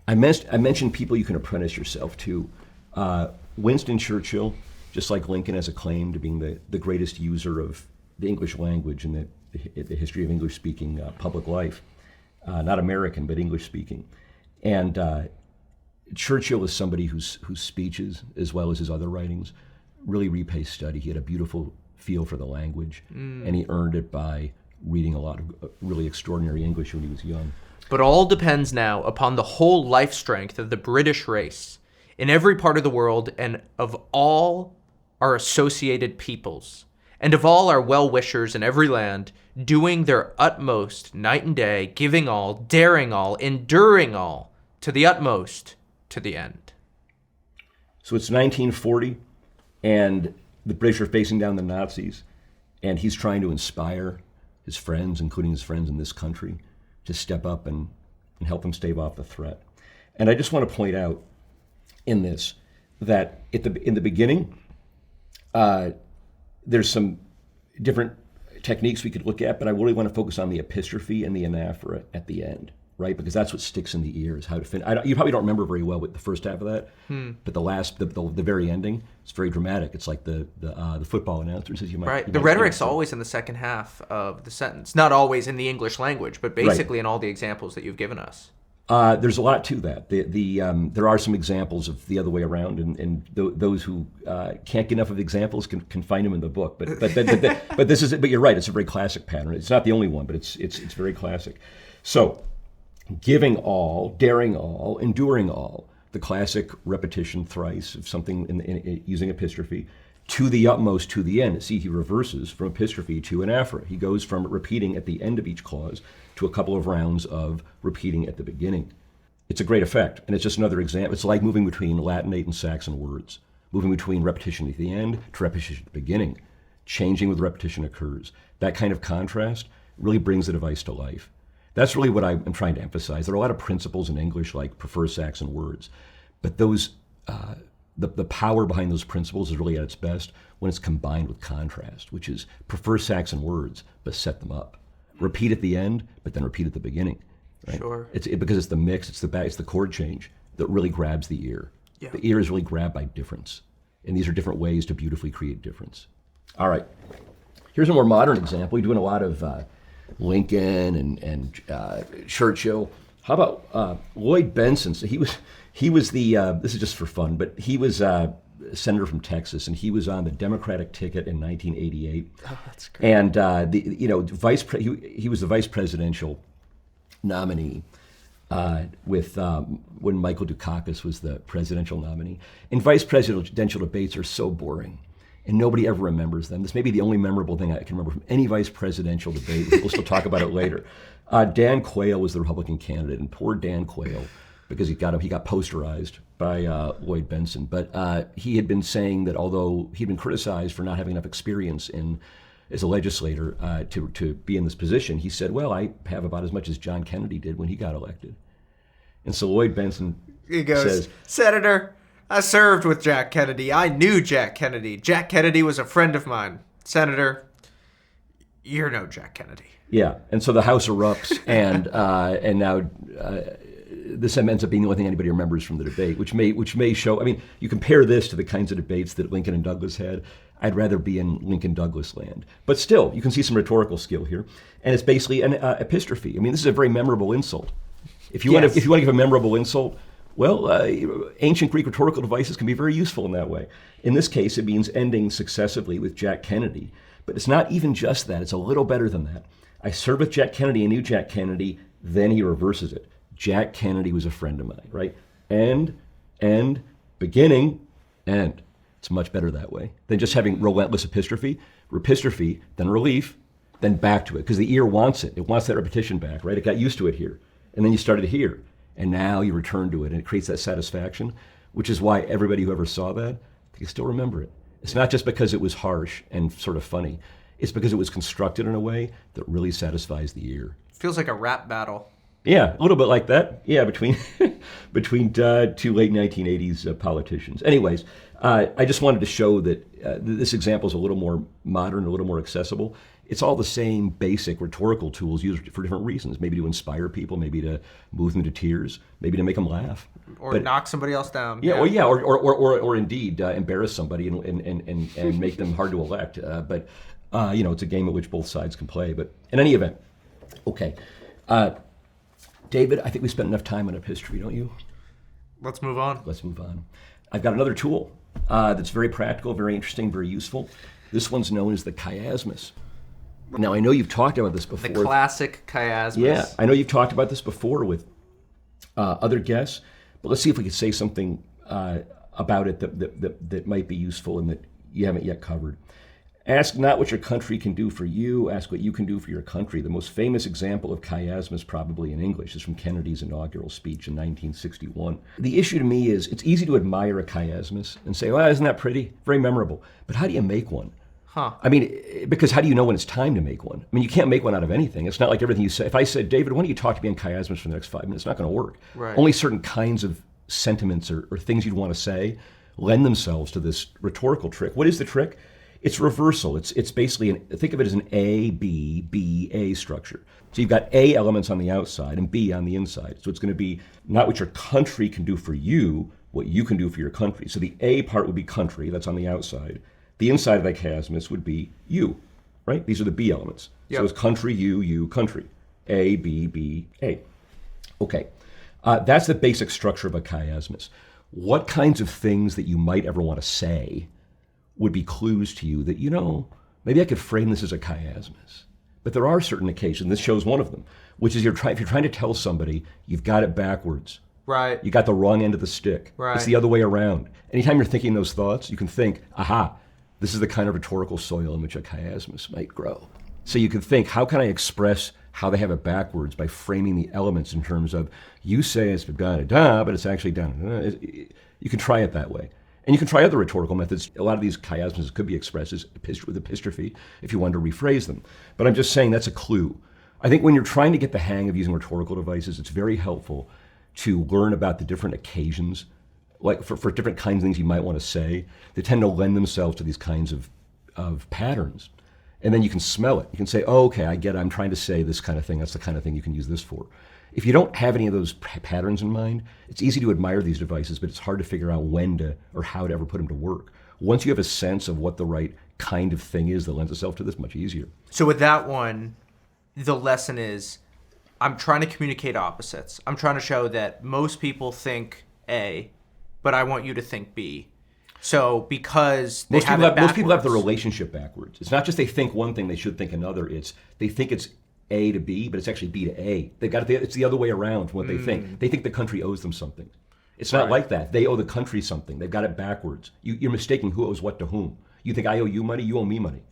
I mentioned people you can apprentice yourself to. Winston Churchill, just like Lincoln, has a claim to being the greatest user of the English language in the history of English-speaking public life. Not American, but English-speaking. And Churchill is somebody whose speeches, as well as his other writings, really repay study. He had a beautiful feel for the language, and he earned it by reading a lot of really extraordinary English when he was young. But all depends now upon the whole life strength of the British race in every part of the world, and of all our associated peoples, and of all our well-wishers in every land, doing their utmost night and day, giving all, daring all, enduring all, to the utmost, to the end. So it's 1940, and the British are facing down the Nazis, and he's trying to inspire his friends, including his friends in this country, to step up and help them stave off the threat. And I just want to point out in this that in the beginning, there's some different techniques we could look at, but I really want to focus on the epistrophe and the anaphora at the end. right? Because that's what sticks in the ear is how to finish. You probably don't remember very well with the first half of that, but the very ending, it's very dramatic. It's like the football announcer says you might. Right. You The might rhetoric's stand. always in the second half of the sentence. Not always in the English language, but basically in all the examples that you've given us. There's a lot to that. There are some examples of the other way around, and those who can't get enough of the examples can find them in the book. But this is. But you're right. It's a very classic pattern. It's not the only one, but it's very classic. So, giving all, daring all, enduring all. The classic repetition thrice of something using epistrophe. To the utmost, to the end. See, he reverses from epistrophe to anaphora. He goes from repeating at the end of each clause to a couple of rounds of repeating at the beginning. It's a great effect, and it's just another example. It's like moving between Latinate and Saxon words, moving between repetition at the end to repetition at the beginning. Changing with repetition occurs. That kind of contrast really brings the device to life. That's really what I'm trying to emphasize. There are a lot of principles in English, like prefer Saxon words, but those the power behind those principles is really at its best when it's combined with contrast, which is prefer Saxon words, but set them up. Repeat at the end, but then repeat at the beginning. Right? Sure. Because it's the mix, it's the chord change that really grabs the ear. Yeah. The ear is really grabbed by difference. And these are different ways to beautifully create difference. All right. Here's a more modern example. You're doing a lot of Lincoln and Churchill. How about Lloyd Bentsen? So he was the this is just for fun, but he was a senator from Texas, and he was on the Democratic ticket in 1988. Oh, that's great. And he was the vice presidential nominee with when Michael Dukakis was the presidential nominee. And vice presidential debates are so boring, and nobody ever remembers them. This may be the only memorable thing I can remember from any vice presidential debate. We'll still talk about it later. Dan Quayle was the Republican candidate, and poor Dan Quayle, because he got posterized by Lloyd Bentsen. But he had been saying that although he'd been criticized for not having enough experience as a legislator to be in this position, he said, well, I have about as much as John Kennedy did when he got elected. And so Lloyd Bentsen says, Senator, I served with Jack Kennedy. I knew Jack Kennedy. Jack Kennedy was a friend of mine. Senator, you're no Jack Kennedy. Yeah, and so the House erupts, and now this ends up being the only thing anybody remembers from the debate, which may show. I mean, you compare this to the kinds of debates that Lincoln and Douglas had. I'd rather be in Lincoln-Douglas land, but still, you can see some rhetorical skill here, and it's basically an epistrophe. I mean, this is a very memorable insult. If you want to give a memorable insult, well, ancient Greek rhetorical devices can be very useful in that way. In this case, it means ending successively with Jack Kennedy, but it's not even just that. It's a little better than that. I served with Jack Kennedy. I knew Jack Kennedy. Then he reverses it. Jack Kennedy was a friend of mine, right? End, beginning, end. It's much better that way than just having relentless epistrophe, then relief, then back to it. Because the ear wants it. It wants that repetition back, right? It got used to it here. And then you started here. And now you return to it, and it creates that satisfaction, which is why everybody who ever saw that can still remember it. It's not just because it was harsh and sort of funny. It's because it was constructed in a way that really satisfies the ear. Feels like a rap battle. Yeah, a little bit like that. Yeah, between two late 1980s politicians. Anyways, I just wanted to show that this example is a little more modern, a little more accessible. It's all the same basic rhetorical tools used for different reasons. Maybe to inspire people, maybe to move them to tears, maybe to make them laugh, or knock somebody else down. Yeah, well, yeah, or indeed embarrass somebody and make them hard to elect. But it's a game at which both sides can play. But in any event, okay. David, I think we spent enough time on epistrophe, don't you? Let's move on. Let's move on. I've got another tool that's very practical, very interesting, very useful. This one's known as the chiasmus. Now, I know you've talked about this before. The classic chiasmus. Yeah, I know you've talked about this before with other guests, but let's see if we can say something about it that might be useful and that you haven't yet covered. Ask not what your country can do for you, ask what you can do for your country. The most famous example of chiasmus probably in English is from Kennedy's inaugural speech in 1961. The issue to me is it's easy to admire a chiasmus and say, well, isn't that pretty? Very memorable. But how do you make one? I mean, because how do you know when it's time to make one? I mean, you can't make one out of anything. It's not like everything you say. If I said, David, why don't you talk to me on chiasmus for the next 5 minutes? It's not going to work. Right. Only certain kinds of sentiments or things you'd want to say lend themselves to this rhetorical trick. What is the trick? It's reversal. It's basically, think of it as an A, B, B, A structure. So you've got A elements on the outside and B on the inside. So it's going to be not what your country can do for you, what you can do for your country. So the A part would be country, that's on the outside. The inside of that chiasmus would be you, right? These are the B elements. Yep. So it's country, you, country. A, B, B, A. Okay. That's the basic structure of a chiasmus. What kinds of things that you might ever want to say would be clues to you that, maybe I could frame this as a chiasmus. But there are certain occasions, this shows one of them, which is if you're trying to tell somebody you've got it backwards. Right. You got the wrong end of the stick. Right. It's the other way around. Anytime you're thinking those thoughts, you can think, aha, this is the kind of rhetorical soil in which a chiasmus might grow. So you can think, how can I express how they have it backwards by framing the elements in terms of, you say it's da-da-da, but it's actually da-da-da. You can try it that way. And you can try other rhetorical methods. A lot of these chiasms could be expressed as with epistrophe if you wanted to rephrase them. But I'm just saying that's a clue. I think when you're trying to get the hang of using rhetorical devices, it's very helpful to learn about the different occasions, like for different kinds of things you might want to say. They tend to lend themselves to these kinds of patterns. And then you can smell it. You can say, oh, okay, I get it. I'm trying to say this kind of thing. That's the kind of thing you can use this for. If you don't have any of those patterns in mind, it's easy to admire these devices, but it's hard to figure out when to or how to ever put them to work. Once you have a sense of what the right kind of thing is that lends itself to this, much easier. So with that one, the lesson is I'm trying to communicate opposites. I'm trying to show that most people think A, but I want you to think B. So because they most people have the relationship backwards. It's not just they think one thing, they should think another. It's they think it's A to B, but it's actually B to A. It's the other way around from what they think. They think the country owes them something. It's not like that. They owe the country something. They've got it backwards. You're mistaking who owes what to whom. You think I owe you money, you owe me money.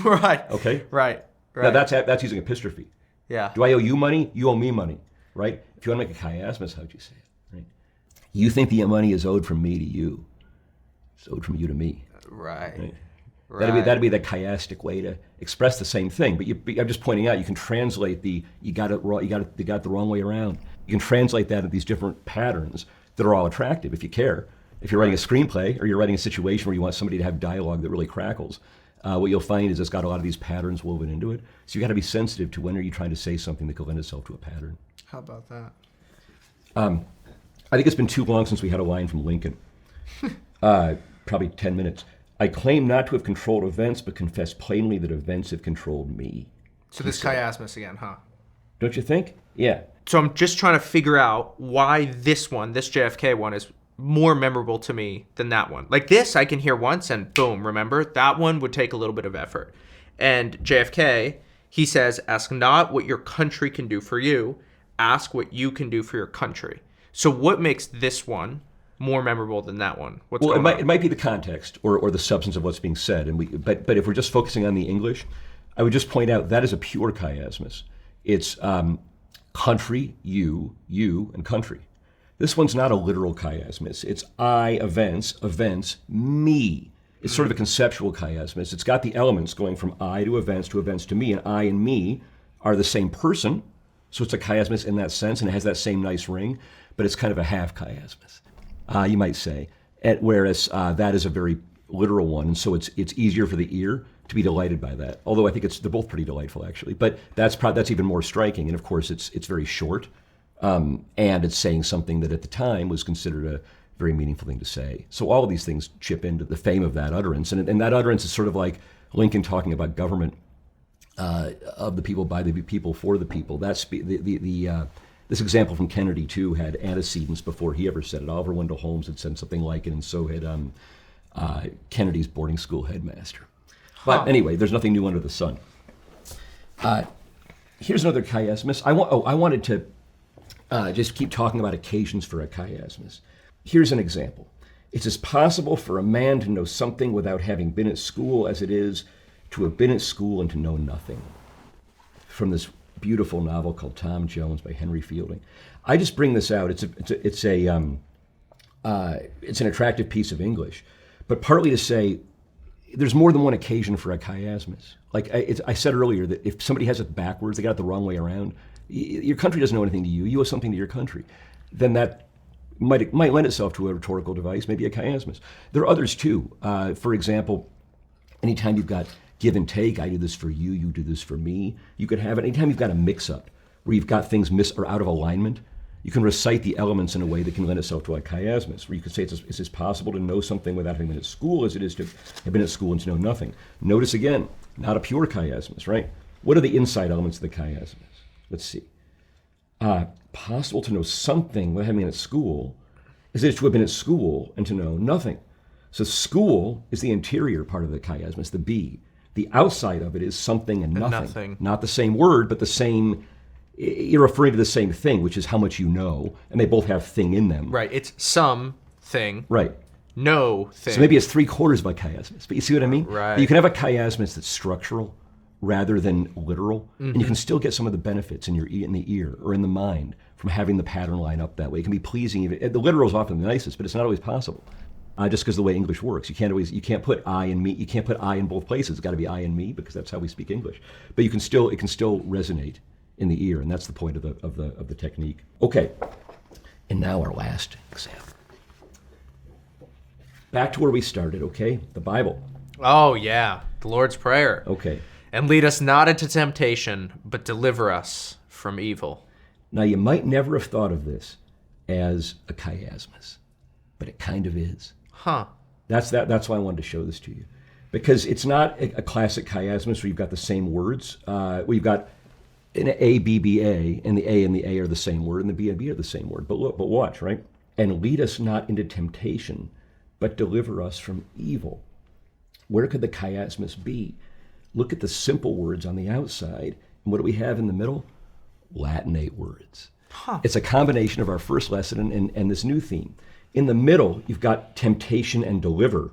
Right. Okay? Right. Now that's using epistrophe. Yeah. Do I owe you money? You owe me money. Right? If you want to make a chiasmus, how'd you say it? Right? You think the money is owed from me to you. It's owed from you to me. Right. That'd be the chiastic way to express the same thing. But I'm just pointing out you can translate you got it the wrong way around. You can translate that into these different patterns that are all attractive if you care. If you're writing a screenplay or you're writing a situation where you want somebody to have dialogue that really crackles, what you'll find is it's got a lot of these patterns woven into it. So you got to be sensitive to when are you trying to say something that could lend itself to a pattern. How about that? I think it's been too long since we had a line from Lincoln. Probably 10 minutes. I claim not to have controlled events, but confess plainly that events have controlled me. So this chiasmus again, huh? Don't you think? Yeah. So I'm just trying to figure out why this JFK one, is more memorable to me than that one. Like this, I can hear once and boom, remember? That one would take a little bit of effort. And JFK, he says, ask not what your country can do for you, ask what you can do for your country. So what makes this one more memorable than that one? It might be the context or the substance of what's being said. But if we're just focusing on the English, I would just point out that is a pure chiasmus. It's country, you, and country. This one's not a literal chiasmus. It's I, events, me. It's sort of a conceptual chiasmus. It's got the elements going from I to events to me, and I and me are the same person. So it's a chiasmus in that sense, and it has that same nice ring, but it's kind of a half chiasmus, you might say. Whereas that is a very literal one, and so it's easier for the ear to be delighted by that. Although I think they're both pretty delightful actually. But that's even more striking, and of course it's very short, and it's saying something that at the time was considered a very meaningful thing to say. So all of these things chip into the fame of that utterance, and that utterance is sort of like Lincoln talking about government of the people, by the people, for the people. That's this example from Kennedy too had antecedents before he ever said it. Oliver Wendell Holmes had said something like it, and so had Kennedy's boarding school headmaster. But anyway, there's nothing new under the sun. Here's another chiasmus. I wanted to just keep talking about occasions for a chiasmus. Here's an example. It's as possible for a man to know something without having been at school as it is to have been at school and to know nothing. From this beautiful novel called Tom Jones by Henry Fielding. I just bring this out. It's an attractive piece of English, but partly to say there's more than one occasion for a chiasmus. Like I said earlier, that if somebody has it backwards, they got it the wrong way around. Your country doesn't owe anything to you. You owe something to your country. Then that might lend itself to a rhetorical device, maybe a chiasmus. There are others too. For example, Anytime you've got give and take, I do this for you, you do this for me, you could have it. Anytime you've got a mix-up where you've got things or out of alignment, you can recite the elements in a way that can lend itself to a chiasmus, where you can say it's as possible to know something without having been at school as it is to have been at school and to know nothing. Notice again, not a pure chiasmus, right? What are the inside elements of the chiasmus? Let's see. Possible to know something without having been at school is it to have been at school and to know nothing. So school is the interior part of the chiasmus, the B. The outside of it is something and nothing. Not the same word, but the same, you're referring to the same thing, which is how much you know, and they both have thing in them. Right, it's some thing. Right. No thing. So maybe it's 3/4 of a chiasmus, but you see what I mean? Right. You can have a chiasmus that's structural rather than literal, and you can still get some of the benefits in the ear or in the mind from having the pattern line up that way. It can be pleasing. The literal is often the nicest, but it's not always possible. Just because of the way English works, you can't put I and me. You can't put I in both places. It's got to be I and me because that's how we speak English. But it can still resonate in the ear, and that's the point of the technique. Okay, and now our last example. Back to where we started. Okay, the Bible. Oh yeah, the Lord's Prayer. Okay. And lead us not into temptation, but deliver us from evil. Now you might never have thought of this as a chiasmus, but it kind of is. Huh. That's why I wanted to show this to you, because it's not a classic chiasmus where you've got the same words. We've got an A, B, B, A, and the A are the same word, and the B and B are the same word. But look, watch, right? And lead us not into temptation, but deliver us from evil. Where could the chiasmus be? Look at the simple words on the outside, and what do we have in the middle? Latinate words. Huh. It's a combination of our first lesson and this new theme. In the middle, you've got temptation and deliver,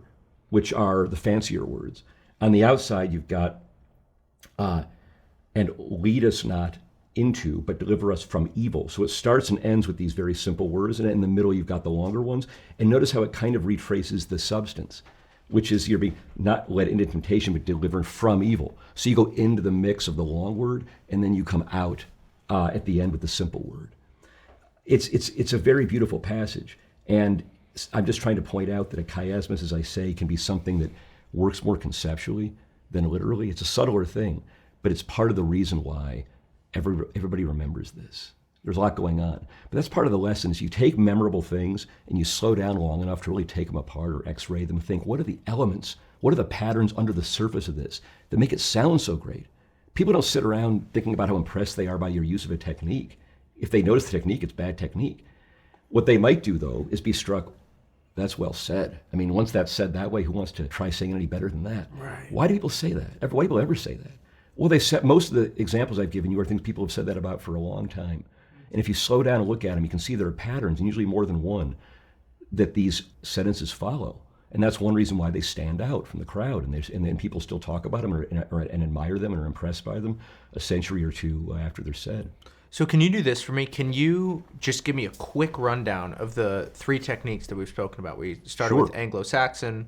which are the fancier words. On the outside, you've got and lead us not into, but deliver us from evil. So it starts and ends with these very simple words, and in the middle, you've got the longer ones. And notice how it kind of retraces the substance, which is you're being not led into temptation, but delivered from evil. So you go into the mix of the long word, and then you come out at the end with the simple word. It's a very beautiful passage. And I'm just trying to point out that a chiasmus, as I say, can be something that works more conceptually than literally. It's a subtler thing, but it's part of the reason why everybody remembers this. There's a lot going on. But that's part of the lesson is you take memorable things and you slow down long enough to really take them apart or x-ray them and think, what are the elements, what are the patterns under the surface of this that make it sound so great? People don't sit around thinking about how impressed they are by your use of a technique. If they notice the technique, it's bad technique. What they might do, though, is be struck, that's well said. I mean, once that's said that way, who wants to try saying it any better than that? Right. Why do people say that? Why do people ever say that? Well, most of the examples I've given you are things people have said that about for a long time. And if you slow down and look at them, you can see there are patterns, and usually more than one, that these sentences follow. And that's one reason why they stand out from the crowd, and people still talk about them and admire them and are impressed by them a century or two after they're said. So can you do this for me? Can you just give me a quick rundown of the three techniques that we've spoken about? We started with Anglo-Saxon,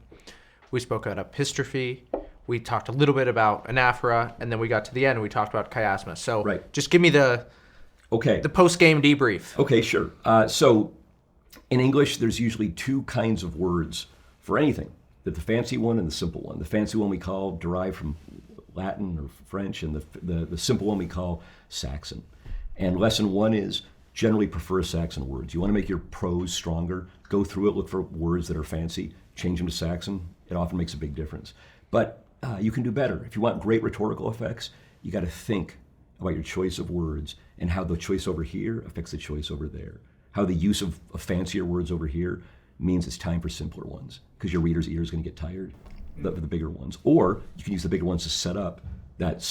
we spoke about epistrophe, we talked a little bit about anaphora, and then we got to the end and we talked about chiasmus. So just give me the post-game debrief. Okay, sure. So in English, there's usually two kinds of words for anything. The fancy one and the simple one. The fancy one we call derived from Latin or French, and the simple one we call Saxon. And lesson one is generally prefer Saxon words. You want to make your prose stronger, go through it, look for words that are fancy, change them to Saxon. It often makes a big difference. But you can do better. If you want great rhetorical effects, you got to think about your choice of words and how the choice over here affects the choice over there. How the use of fancier words over here means it's time for simpler ones because your reader's ear is going to get tired of the bigger ones. Or you can use the bigger ones to set up that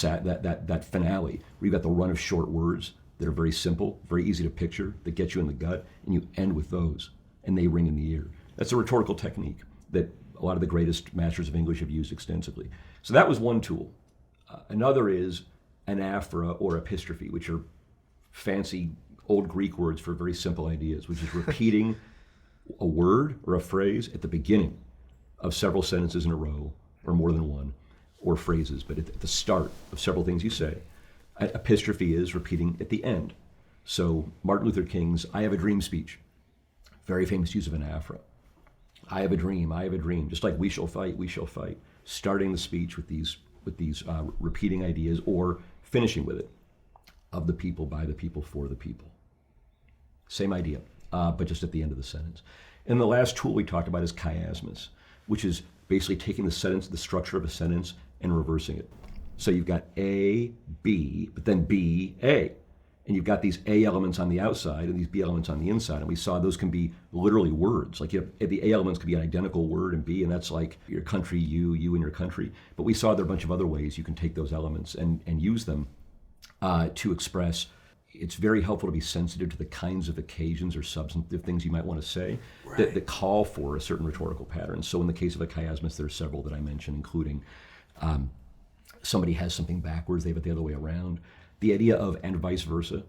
finale where you've got the run of short words that are very simple, very easy to picture, that get you in the gut, and you end with those, and they ring in the ear. That's a rhetorical technique that a lot of the greatest masters of English have used extensively. So that was one tool. Another is anaphora or epistrophe, which are fancy old Greek words for very simple ideas, which is repeating a word or a phrase at the beginning of several sentences in a row, or more than one, or phrases, but at the start of several things you say. Epistrophe is repeating at the end. So Martin Luther King's I Have a Dream speech, very famous use of anaphora. I have a dream, just like we shall fight, we shall fight. starting the speech with these repeating ideas or finishing with it. Of the people, by the people, for the people. Same idea, but just at the end of the sentence. And the last tool we talked about is chiasmus, which is basically taking the structure of a sentence and reversing it. So you've got A, B, but then B, A. And you've got these A elements on the outside and these B elements on the inside. And we saw those can be literally words. Like the A elements could be an identical word in B, and that's like your country, you and your country. But we saw there are a bunch of other ways you can take those elements and use them to express. It's very helpful to be sensitive to the kinds of occasions or substantive things you might want to say that call for a certain rhetorical pattern. So in the case of a chiasmus, there are several that I mentioned, including somebody has something backwards, they have it the other way around. The idea of and vice versa.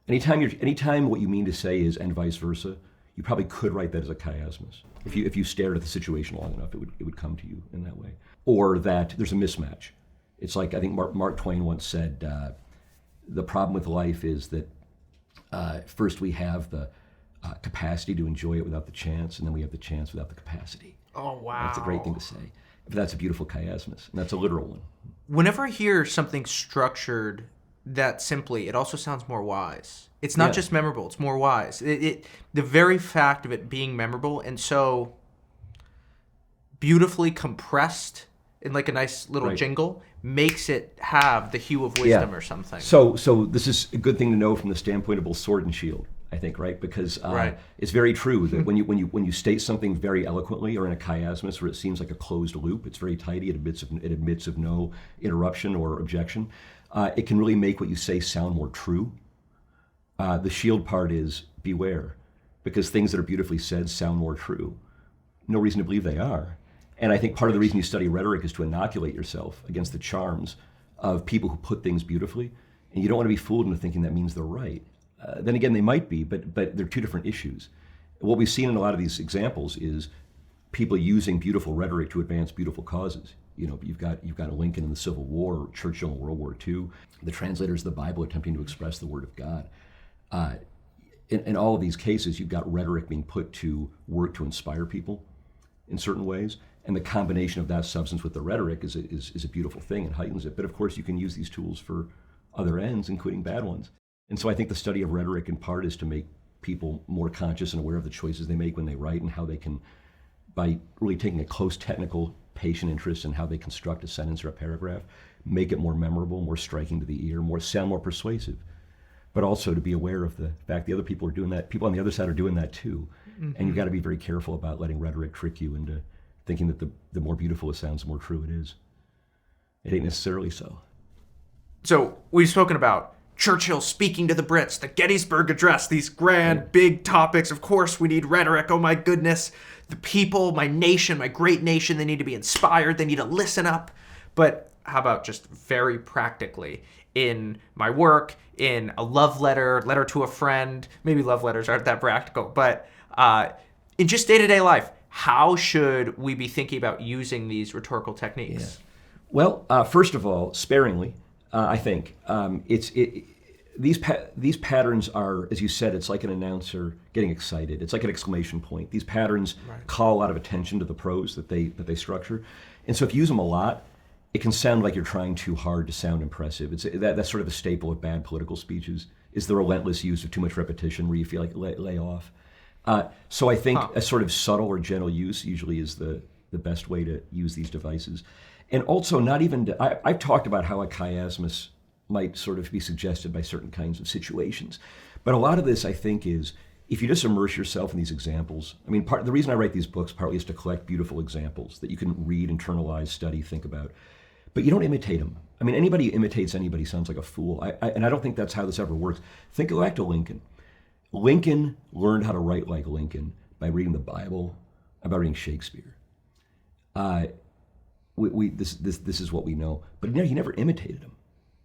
Anytime what you mean to say is and vice versa, you probably could write that as a chiasmus. If you stared at the situation long enough, it would come to you in that way. Or that there's a mismatch. It's like, I think Mark Twain once said, the problem with life is that first we have the capacity to enjoy it without the chance, and then we have the chance without the capacity. Oh, wow. That's a great thing to say. But that's a beautiful chiasmus, and that's a literal one. Whenever I hear something structured that simply, it also sounds more wise. It's not just memorable, it's more wise. The very fact of it being memorable and so beautifully compressed in like a nice little jingle makes it have the hue of wisdom or something. So this is a good thing to know from the standpoint of both sword and shield, I think, right? Because it's very true that when you state something very eloquently or in a chiasmus where it seems like a closed loop, it's very tidy, it admits of no interruption or objection, it can really make what you say sound more true. The shield part is beware, because things that are beautifully said sound more true. No reason to believe they are. And I think part of the reason you study rhetoric is to inoculate yourself against the charms of people who put things beautifully, and you don't want to be fooled into thinking that means they're right. Then again, they might be, but they're two different issues. What we've seen in a lot of these examples is people using beautiful rhetoric to advance beautiful causes. You know, you've got a Lincoln in the Civil War, Churchill in World War II, the translators of the Bible attempting to express the Word of God. In all of these cases, you've got rhetoric being put to work to inspire people in certain ways. And the combination of that substance with the rhetoric is a beautiful thing and heightens it. But of course, you can use these tools for other ends, including bad ones. And so I think the study of rhetoric in part is to make people more conscious and aware of the choices they make when they write and how they can, by really taking a close technical patient interest in how they construct a sentence or a paragraph, make it more memorable, more striking to the ear, sound more persuasive. But also to be aware of the fact the other people are doing that. People on the other side are doing that too. Mm-hmm. And you've got to be very careful about letting rhetoric trick you into thinking that the more beautiful it sounds, the more true it is. It ain't necessarily so. So we've spoken about Churchill speaking to the Brits, the Gettysburg Address, these grand, big topics. Of course, we need rhetoric. Oh my goodness. The people, my nation, my great nation, they need to be inspired. They need to listen up. But how about just very practically in my work, in a love letter to a friend? Maybe love letters aren't that practical, but in just day-to-day life, how should we be thinking about using these rhetorical techniques? Yeah. Well, first of all, sparingly, I think. These patterns are, as you said, it's like an announcer getting excited. It's like an exclamation point. These patterns call a lot of attention to the prose that they structure. And so if you use them a lot, it can sound like you're trying too hard to sound impressive. That's sort of a staple of bad political speeches, is the relentless use of too much repetition where you feel like lay off. So I think a sort of subtle or gentle use usually is the best way to use these devices. And also I've talked about how a chiasmus might sort of be suggested by certain kinds of situations. But a lot of this, I think, is if you just immerse yourself in these examples. I mean, the reason I write these books partly is to collect beautiful examples that you can read, internalize, study, think about. But you don't imitate them. I mean, anybody who imitates anybody sounds like a fool. And I don't think that's how this ever works. Go back to Lincoln. Lincoln learned how to write like Lincoln by reading the Bible, by reading Shakespeare. This is what we know. But he never imitated them.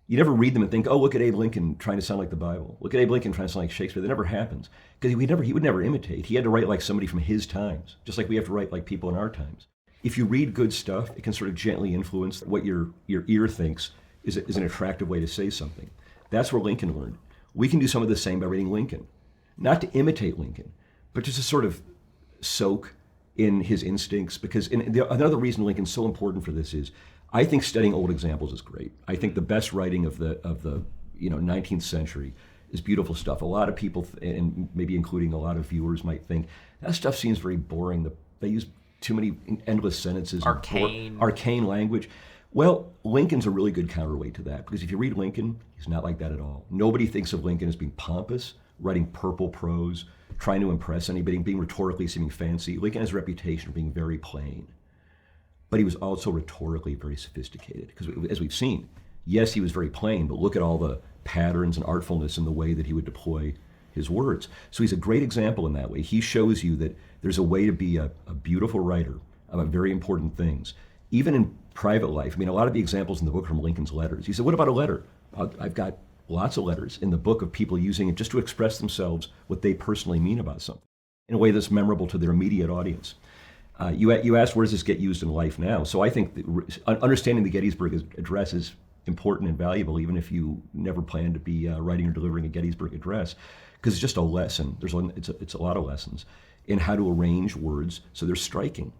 You never read them and think, oh, look at Abe Lincoln trying to sound like the Bible. Look at Abe Lincoln trying to sound like Shakespeare. That never happens. Because he would never imitate. He had to write like somebody from his times, just like we have to write like people in our times. If you read good stuff, it can sort of gently influence what your ear thinks is an attractive way to say something. That's where Lincoln learned. We can do some of the same by reading Lincoln. Not to imitate Lincoln, but just to sort of soak in his instincts, because another reason Lincoln's so important for this is, I think studying old examples is great. I think the best writing of the 19th century is beautiful stuff. A lot of people, and maybe including a lot of viewers, might think that stuff seems very boring. They use too many endless sentences, arcane language. Well, Lincoln's a really good counterweight to that, because if you read Lincoln, he's not like that at all. Nobody thinks of Lincoln as being pompous, writing purple prose, trying to impress anybody, being rhetorically seeming fancy. Lincoln has a reputation of being very plain. But he was also rhetorically very sophisticated, because as we've seen, yes, he was very plain, but look at all the patterns and artfulness in the way that he would deploy his words. So he's a great example in that way. He shows you that there's a way to be a beautiful writer about very important things, even in private life. I mean, a lot of the examples in the book are from Lincoln's letters. He said, what about a letter? I've got lots of letters in the book of people using it just to express themselves, what they personally mean about something, in a way that's memorable to their immediate audience. You asked, where does this get used in life now? So I think understanding the Gettysburg Address is important and valuable, even if you never plan to be writing or delivering a Gettysburg Address, because it's just a lesson. It's a lot of lessons in how to arrange words so they're striking,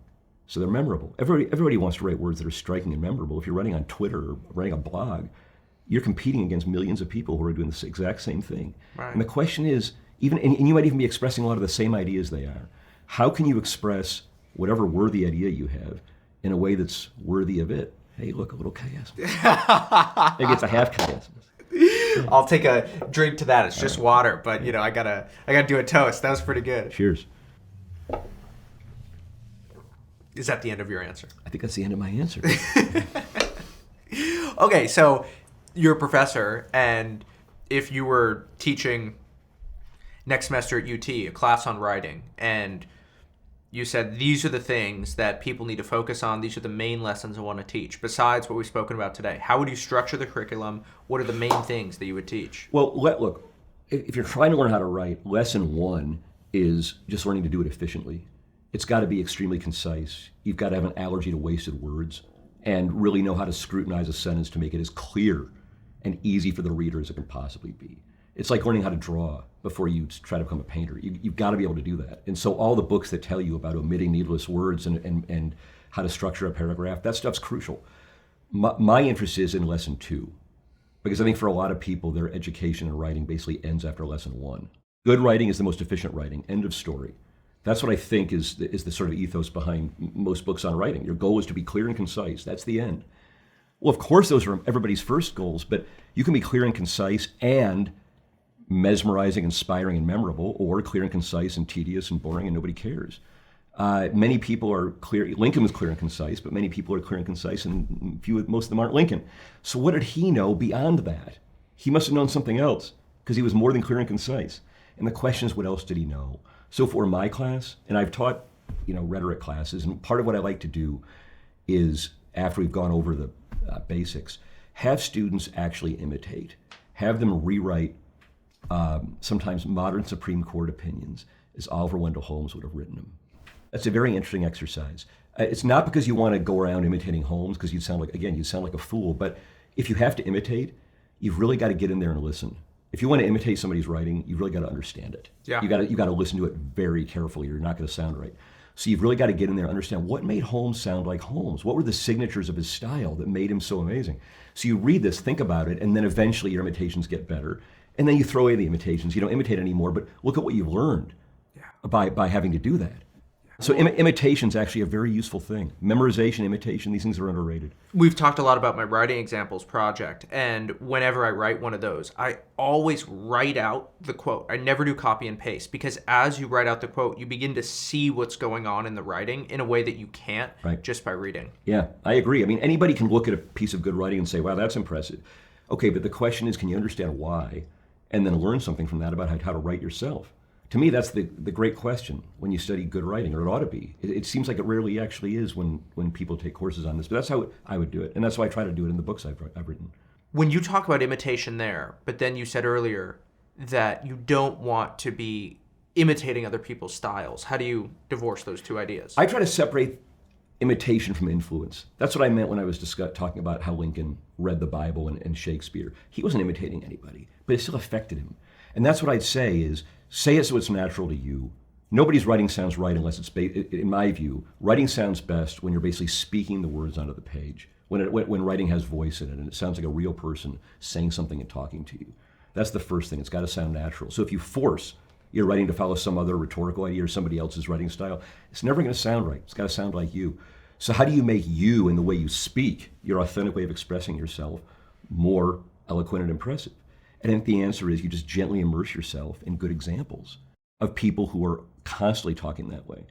so they're memorable. Everybody wants to write words that are striking and memorable. If you're writing on Twitter or writing a blog, you're competing against millions of people who are doing the exact same thing. Right. And the question is, and you might even be expressing a lot of the same ideas they are. How can you express whatever worthy idea you have in a way that's worthy of it? Hey, look, a little chiasm. Maybe it's a half chiasm. I'll take a drink to that. It's just water, but I gotta do a toast. That was pretty good. Cheers. Is that the end of your answer? I think that's the end of my answer. Okay, so you're a professor, and if you were teaching next semester at UT, a class on writing, and you said these are the things that people need to focus on, these are the main lessons I want to teach, besides what we've spoken about today, how would you structure the curriculum? What are the main things that you would teach? Well, look, if you're trying to learn how to write, lesson one is just learning to do it efficiently. It's got to be extremely concise. You've got to have an allergy to wasted words and really know how to scrutinize a sentence to make it as clear and easy for the reader as it can possibly be. It's like learning how to draw before you try to become a painter. You've got to be able to do that. And so all the books that tell you about omitting needless words and how to structure a paragraph, that stuff's crucial. My interest is in lesson two, because I think for a lot of people, their education in writing basically ends after lesson one. Good writing is the most efficient writing, end of story. That's what I think is the sort of ethos behind most books on writing. Your goal is to be clear and concise. That's the end. Well, of course, those are everybody's first goals, but you can be clear and concise and mesmerizing, inspiring, and memorable, or clear and concise and tedious and boring and nobody cares. Many people are clear. Lincoln was clear and concise, but many people are clear and concise, and most of them aren't Lincoln. So what did he know beyond that? He must have known something else, because he was more than clear and concise. And the question is, what else did he know? So for my class, and I've taught rhetoric classes, and part of what I like to do is, after we've gone over the basics, have students actually imitate, have them rewrite sometimes modern Supreme Court opinions as Oliver Wendell Holmes would have written them. That's a very interesting exercise. It's not because you want to go around imitating Holmes, because you'd sound like a fool, but if you have to imitate, you've really got to get in there and listen. If you want to imitate somebody's writing, you've really got to understand it. Yeah. You got to listen to it very carefully, or you're not going to sound right. So you've really got to get in there and understand what made Holmes sound like Holmes. What were the signatures of his style that made him so amazing? So you read this, think about it, and then eventually your imitations get better. And then you throw away the imitations. You don't imitate anymore, but look at what you've learned by having to do that. So imitation's actually a very useful thing. Memorization, imitation, these things are underrated. We've talked a lot about my writing examples project, and whenever I write one of those, I always write out the quote. I never do copy and paste, because as you write out the quote, you begin to see what's going on in the writing in a way that you can't just by reading. Yeah, I agree. I mean, anybody can look at a piece of good writing and say, wow, that's impressive. Okay, but the question is, can you understand why? And then learn something from that about how to write yourself. To me, that's the great question when you study good writing, or it ought to be. It seems like it rarely actually is when people take courses on this, but that's how I would do it. And that's why I try to do it in the books I've written. When you talk about imitation there, but then you said earlier that you don't want to be imitating other people's styles, how do you divorce those two ideas? I try to separate imitation from influence. That's what I meant when I was talking about how Lincoln read the Bible and Shakespeare. He wasn't imitating anybody, but it still affected him. And that's what I'd say is, say it so it's natural to you, Nobody's writing sounds right unless it's, in my view, writing sounds best when you're basically speaking the words onto the page, when writing has voice in it and it sounds like a real person saying something and talking to you. That's the first thing. It's got to sound natural. So if you force your writing to follow some other rhetorical idea or somebody else's writing style, it's never going to sound right. It's got to sound like you. So how do you make you and the way you speak, your authentic way of expressing yourself, more eloquent and impressive? And I think the answer is you just gently immerse yourself in good examples of people who are constantly talking that way.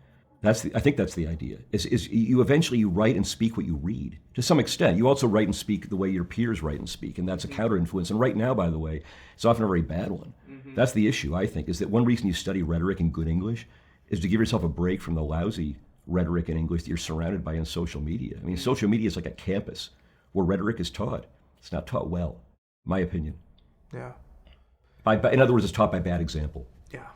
I think that's the idea. Is you eventually you write and speak what you read. To some extent, you also write and speak the way your peers write and speak, and that's a counter-influence. And right now, by the way, it's often a very bad one. That's the issue, I think, is that one reason you study rhetoric and good English is to give yourself a break from the lousy rhetoric and English that you're surrounded by in social media. I mean, social media is like a campus where rhetoric is taught. It's not taught well, my opinion. Yeah. In other words, it's taught by bad example. Yeah.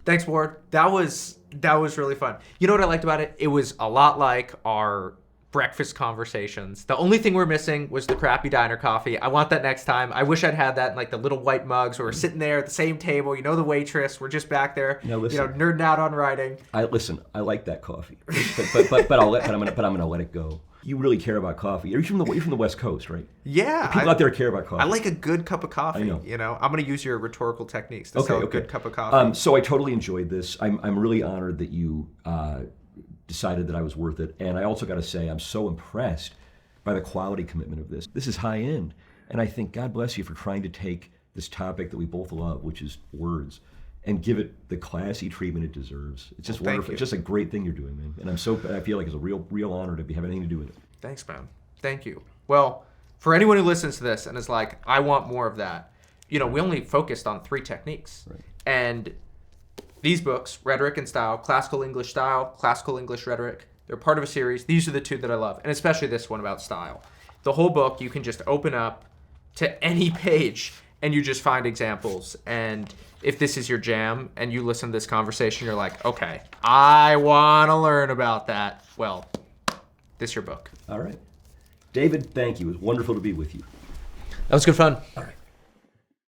Thanks, Ward. That was really fun. You know what I liked about it? It was a lot like our breakfast conversations. The only thing we're missing was the crappy diner coffee. I want that next time. I wish I'd had that in like the little white mugs. We're sitting there at the same table. You know, the waitress. We're just back there. No, listen, nerding out on writing. I like that coffee, but I'm gonna let it go. You really care about coffee. You're from the West Coast, right? Yeah. People out there care about coffee. I like a good cup of coffee. I know. You know, I'm going to use your rhetorical techniques to sell a good cup of coffee. So I totally enjoyed this. I'm really honored that you decided that I was worth it. And I also got to say, I'm so impressed by the quality commitment of this. This is high end. And I think God bless you for trying to take this topic that we both love, which is words, and give it the classy treatment it deserves. It's just wonderful. It's just a great thing you're doing, man. And I feel like it's a real honor to have anything to do with it. Thanks, man. Thank you. Well, for anyone who listens to this and is like, I want more of that, we only focused on 3 techniques. Right. And these books, Rhetoric and Style, Classical English Style, Classical English Rhetoric, they're part of a series. These are the 2 that I love, and especially this one about style. The whole book, you can just open up to any page and you just find examples. And if this is your jam and you listen to this conversation, you're like, okay, I want to learn about that. Well, this is your book. All right. David, thank you. It was wonderful to be with you. That was good fun. All right.